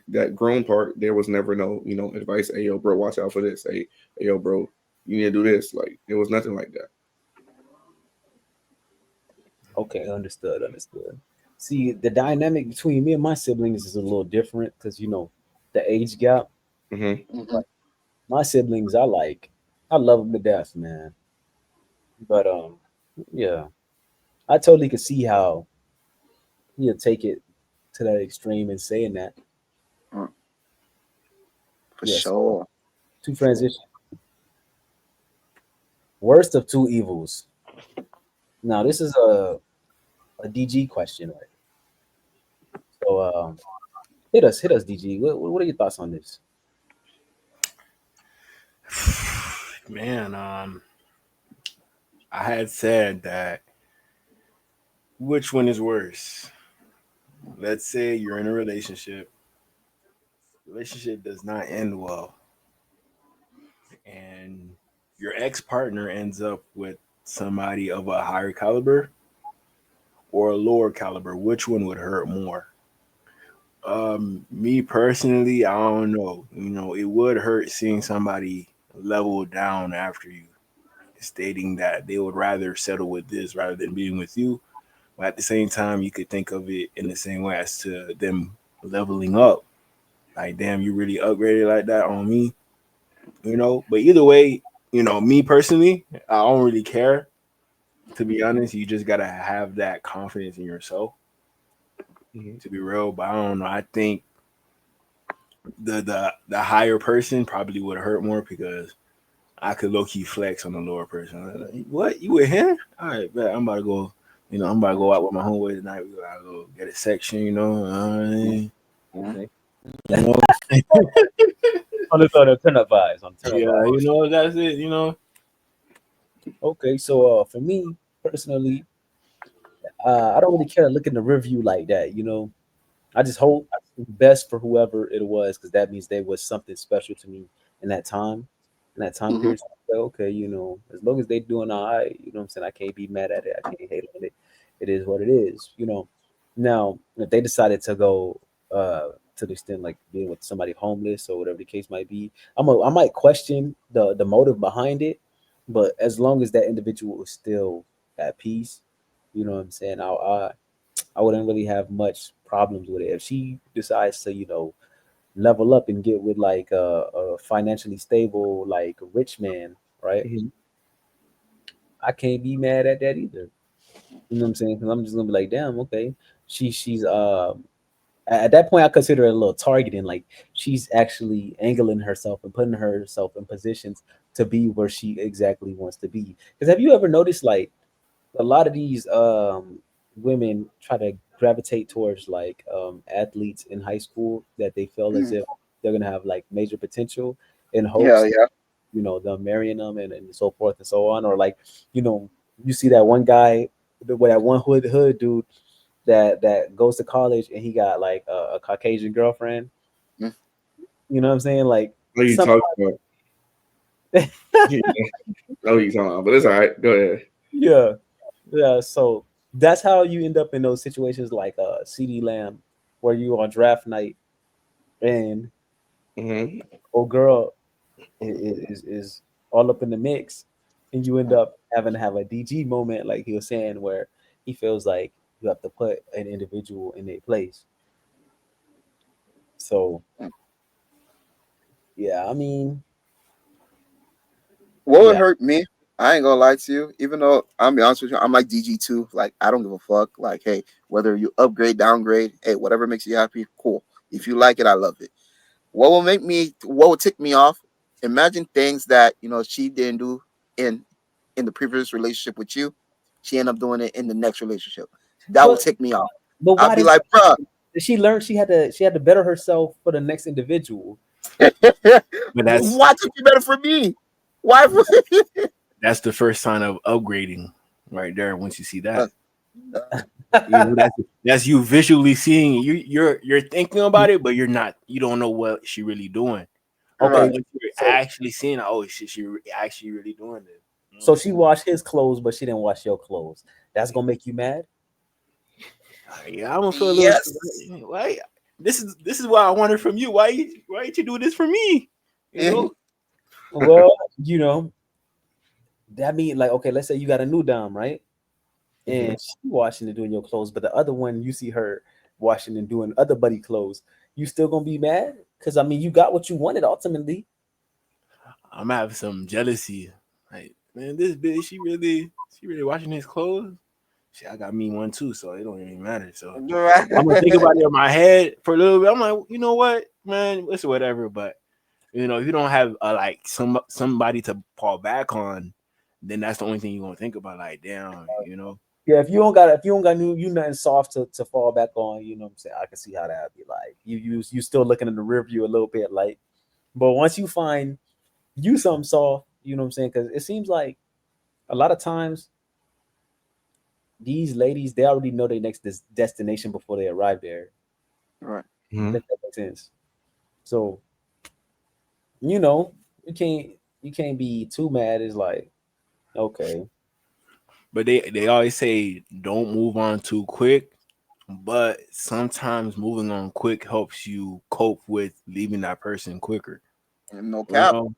that grown part, there was never no, advice. Hey, yo, bro, watch out for this. Hey, yo, bro, you need to do this. Like, it was nothing like that. Okay, understood, understood. See, the dynamic between me and my siblings is a little different because the age gap. Mm-hmm. Mm-hmm. My siblings, I love them to death, man. But yeah, I totally could see how you take it to that extreme and saying that. Mm, for Yeah. So sure. to Sure. transition, worst of two evils. Now this is a DG question, right? So hit us, DG. What are your thoughts on this? Man, I had said that which one is worse? Let's say you're in a relationship does not end well, and your ex partner ends up with somebody of a higher caliber or a lower caliber. Which one would hurt more? Me personally, I don't know. It would hurt seeing somebody level down after you, stating that they would rather settle with this rather than being with you. But at the same time, you could think of it in the same way as to them leveling up. Like, damn, you really upgraded like that on me. But either way, me personally, I don't really care. To be honest, you just gotta have that confidence in yourself Mm-hmm. to be real. But I don't know. I think the higher person probably would hurt more because I could low key flex on the lower person. Like, what, you with him? All right, bet I'm about to go. I'm about to go out with my homeboy tonight. We gotta go get a section. Mhm. Okay. You know, On the turn up vibes. On turn up yeah, vibes. that's it. Okay. So for me personally, I don't really care to look in the review like that. I just hope best for whoever it was, because that means there was something special to me in that time, in that time Mhm. period. So I'm like, okay, as long as they doing all right, what I'm saying, I can't be mad at it. I can't hate on it. It is what it is. Now, if they decided to go to the extent like being with somebody homeless or whatever the case might be, I might question the motive behind it, but as long as that individual is still at peace, you know what I'm saying, I wouldn't really have much problems with it. If she decides to, level up and get with like a financially stable, like rich man, right? Mm-hmm. I can't be mad at that either. You know what I'm saying? Because I'm just gonna be like, damn, okay. She's at that point I consider it a little targeting. Like she's actually angling herself and putting herself in positions to be where she exactly wants to be. Because have you ever noticed like a lot of these women try to gravitate towards like athletes in high school that they feel as Mhm. if they're gonna have like major potential in Yeah, hopes, yeah. them marrying them and so forth and so on. Or like, you know, you see that one guy, with that one hood dude that goes to college and he got like a Caucasian girlfriend. Mm. You know what I'm saying? Like What are you some talking about? Yeah, I know what you're talking about, but it's all right. Go ahead. yeah. Yeah, so that's how you end up in those situations like CD Lamb, where you on draft night and Mm-hmm. old girl is all up in the mix, and you end up having to have a DG moment, like he was saying, where he feels like you have to put an individual in their place. So yeah, I mean, What would yeah, hurt me? I ain't gonna lie to you. Even though I'm be honest with you, I'm like DG2. Like I don't give a fuck. Like, hey, whether you upgrade, downgrade, hey, whatever makes you happy, cool. If you like it, I love it. What would tick me off? Imagine things that she didn't do in in the previous relationship with you. She ended up doing it in the next relationship. That would but tick me off. but I'd why be did like, bruh, she learn she had to better herself for the next individual? But why took you better for me? Why? that's the first sign of upgrading right there. Once you see Uh, that, uh, that's you visually seeing. You're thinking about it, but you're not. You don't know what she really doing. But Okay, right. once you're so actually seeing, oh shit, actually really doing this. You know what so I'm she saying? washed his clothes, but she didn't wash your clothes. That's gonna make you mad? Yeah, I'm gonna feel a little. Yes. Why? This is what I wanted from you. Why did you do this for me? You Mhm. know? Well, that mean like okay, let's say you got a new dom, right? and she washing and doing your clothes, but the other one you see her washing and doing other buddy clothes, you still gonna be mad? Because I mean, you got what you wanted ultimately. I'm having some jealousy. Like, man, this bitch, she really washing his clothes. Shit, I got me one too, so it don't even matter. So I'm gonna think about it in my head for a little bit. I'm like, you know what, man, it's whatever. But if you don't have like somebody to fall back on, then that's the only thing you're gonna think about. Like, damn. Yeah, if you don't got you nothing soft to fall back on, you know what I'm saying? I can see how that'd be like. You still looking in the rear view a little bit like, but once you find you something soft, you know what I'm saying? Because it seems like a lot of times these ladies they already know their next destination before they arrive there. Right. Mhm. If that makes sense. So you know you can't be too mad. It's like okay, But they always say don't move on too quick. But sometimes moving on quick helps you cope with leaving that person quicker. No You cap. know,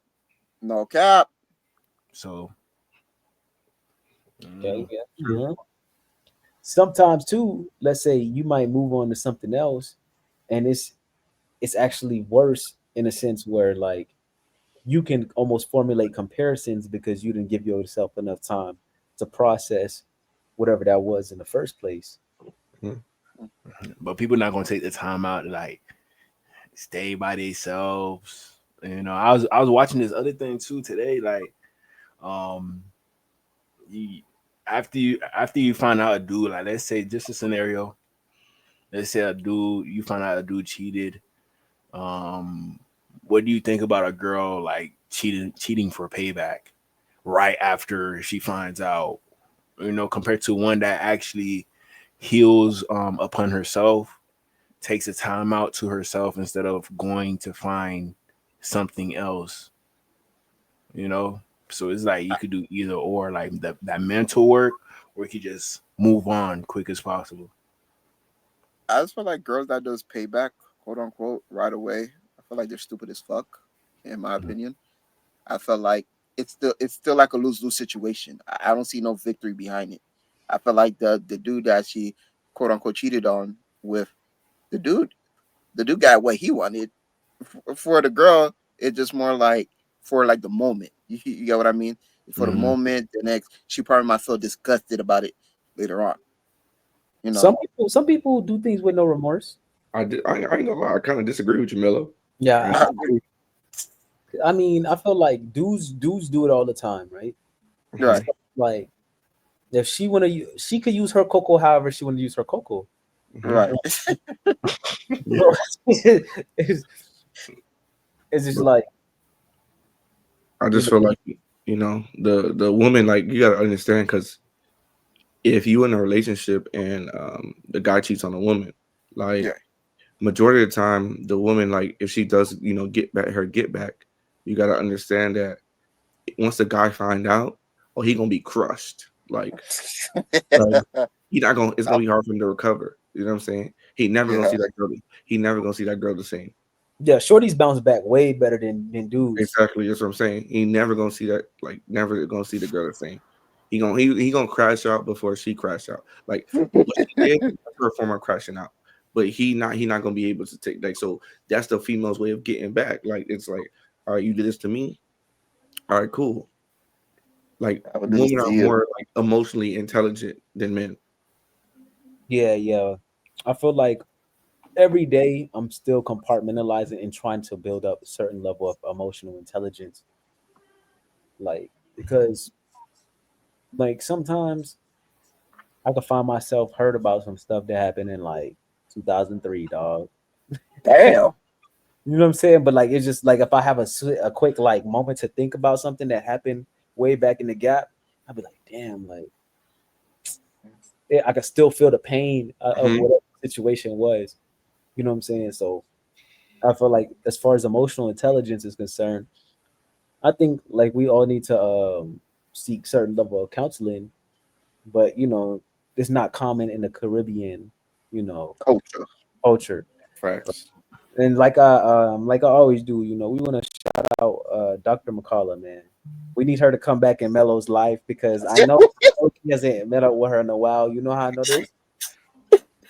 No cap. so okay, mm, yeah. True. Sometimes too, let's say you might move on to something else, and it's actually worse in a sense where like you can almost formulate comparisons because you didn't give yourself enough time to process whatever that was in the first place. Mhm. but people not gonna take the time out to like stay by themselves. I was watching this other thing too today. Like, um, you after you find out a dude, like let's say just a scenario. Let's say you find out a dude cheated. Um, what do you think about a girl like cheating for payback right after she finds out? Compared to one that actually heals upon herself, takes a time out to herself instead of going to find something else. You know, so it's like you could do either or, like that mental work, or you could just move on quick as possible. I just feel like girls that does payback, quote unquote, right away. I feel like they're stupid as fuck, in my opinion. I feel like it's still like a lose lose situation. I don't see no victory behind it. I feel like the dude that she quote unquote cheated on with the dude, the dude got what he wanted. For the girl, it's just more like for like the moment. You get what I mean? For the Hmm. moment, the next she probably might feel disgusted about it later on. You know. Some people do things with no remorse. I ain't gonna lie. I kind of disagree with you, Mello. Yeah, And I agree. I mean, I feel like dudes do it all the time, right? Mhm. Right. So, like if she could use her cocoa however she want to use her cocoa. Mhm. Right. Yeah, So it's, it's just but like I you just know, feel like the woman, like, you gotta understand, because if you in a relationship and the guy cheats on a woman, like, Yeah. majority of the time the woman, like, if she does get back, you gotta understand that once the guy find out, oh, he gonna be crushed. Like he not gonna it's Uh, gonna be hard for him to recover. You know what I'm saying? He never gonna yeah. see that girl. He never gonna see that girl the same. yeah, shorties bounce back way better than dudes. Exactly, that's what I'm saying. He never gonna see that, like, never gonna see the girl the same. He gonna crash out before she crash out. Like, what she did, that's her form of crashing out. But he not gonna be able to take, like, so that's the female's way of getting back. Like, it's like, all right, you did this to me. All right, cool. Like, I would do this women to are you. more like emotionally intelligent than men. Yeah. I feel like every day I'm still compartmentalizing and trying to build up a certain level of emotional intelligence. Like because like sometimes I could find myself heard about some stuff that happened in like 2003, dog. Damn. You know what I'm saying? But like it's just like if I have a quick like moment to think about something that happened way back in the gap, I'd be like, damn, like I could still feel the pain of Mhm. whatever the situation was. You know what I'm saying? So I feel like as far as emotional intelligence is concerned, I think like we all need to seek certain level of counseling, but it's not common in the Caribbean, you know, Culture. culture. Facts. And like I always do, we want to shout out Dr. McCullough, man. We need her to come back in Mello's life because I know he hasn't met up with her in a while. You know how I know this?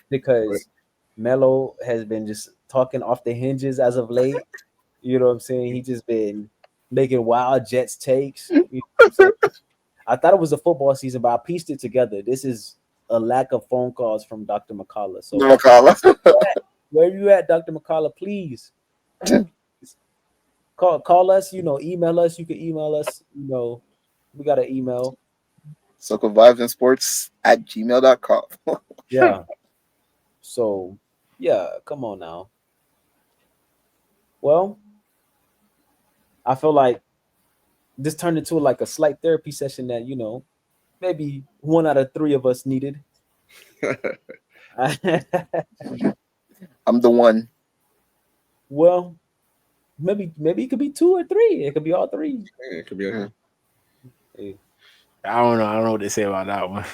Because Melo has been just talking off the hinges as of late. You know what I'm saying? He just been making wild Jets takes. You know what I'm saying? I thought it was a football season, but I pieced it together. This is a lack of phone calls from Dr. McCullough. So where you at, Dr. McCullough? Please call us. You know, email us. You can email us. You know, we got an email. Soca Vibes and Sports at gmail.com. Yeah. So yeah, come on now. Well, I feel like this turned into like a slight therapy session that maybe one out of three of us needed. I'm the one. Well, maybe it could be two or three. It could be all three. Yeah, it could be. Yeah. Hey, I don't know. I don't know what they say about that one.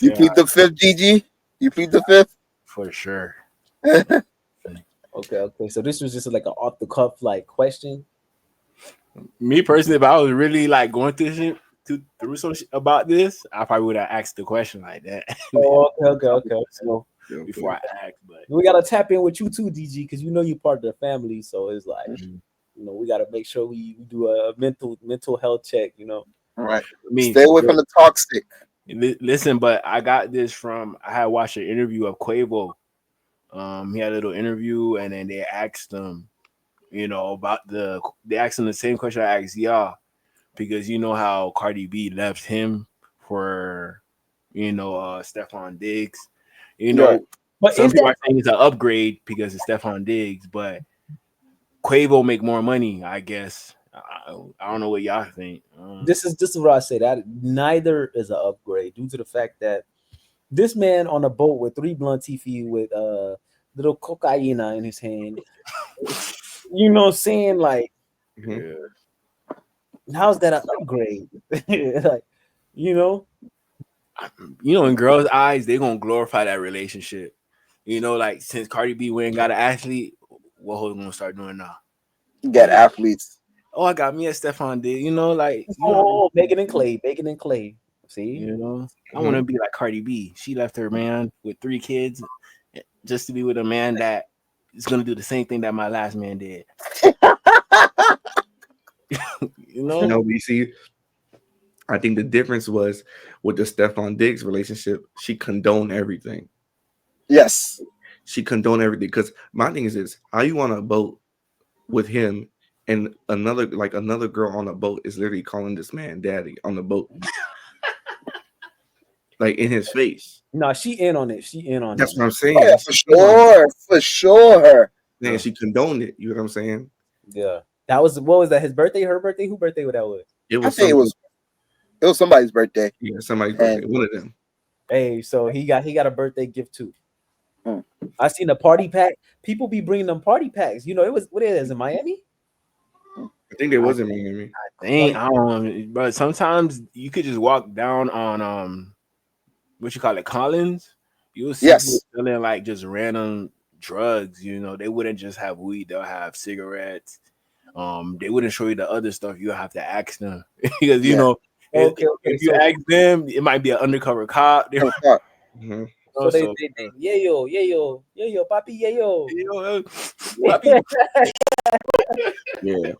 You plead the fifth, GG. You plead the fifth. For sure. okay. So this was just like an off the cuff like question. Me personally, if I was really like going through shit, through some shit about this, I probably would have asked the question like that. Oh, okay. So before I ask, but We gotta tap in with you too, DG, because you know you're part of the family. So it's like we gotta make sure we do a mental health check. All right. I mean, Stay away from the toxic. Listen, but I got this from I had watched an interview of Quavo. He had a little interview, and then they asked him, about they asked him the same question I asked y'all, because you know how Cardi B left him for, Stephon Diggs. Right. But Some is people that are saying it's an upgrade because it's Stephon Diggs, but Quavo make more money, I guess. I don't know what y'all think. this is what I say, that neither is an upgrade due to the fact that this man on a boat with 3 blunt TV with little cocaina in his hand. You know what I'm saying? Like, Mhm. how's that an upgrade? Like, you know, In girls' eyes, they gonna glorify that relationship. Like since Cardi B went and got an athlete, what Hoes gonna start doing now? Oh Get yeah. athletes. Oh, I got me a Stephon Diggs. Like Bacon and Clay. See? I want to be like Cardi B. She left her man with 3 kids just to be with a man that is gonna do the same thing that my last man did. No, but you see, I think the difference was with the Stephon Diggs relationship, she condoned everything. Yes. She condoned everything. Because my thing is this: how you on a boat with him and another girl on a boat is literally calling this man daddy on the boat, like in his face. No, she in on it. That's what I'm Oh, saying. yeah, for sure. Man, she condoned it. You know what I'm saying? Yeah. That was what was that? His birthday? Her birthday? Who birthday was that was? It I was think it was somebody's birthday. somebody's birthday. And One of them. Hey, so he got a birthday gift too. Hmm. I seen a party pack. People be bringing them party packs. It was what it is in Miami. I think they was in Miami. I don't. But sometimes you could just walk down on what you call it, Collins. You'll see people yes. selling like just random drugs. They wouldn't just have weed; they'll have cigarettes. They wouldn't show you the other stuff. You have to ask them because Yeah. Okay. if you ask them, it might be an undercover cop. Oh, fuck. Mhm. So they yeah yo, papi, yeah yo. Papi. Yeah.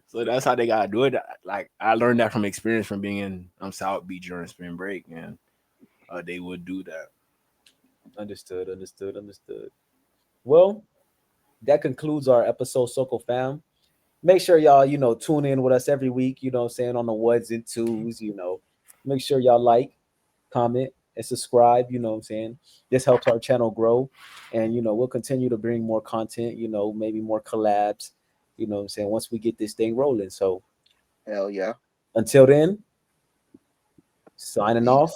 So that's how they gotta do it. Like I learned that from experience from being in South Beach during spring break, and they would do that. Understood. Well, that concludes our episode, Soko fam. Make sure y'all, tune in with us every week, what I'm saying, on the ones and twos. Make sure y'all like, comment, and subscribe, what I'm saying. This helps our channel grow. And we'll continue to bring more content, maybe more collabs, what I'm saying, once we get this thing rolling. So Hell yeah. until then, signing off.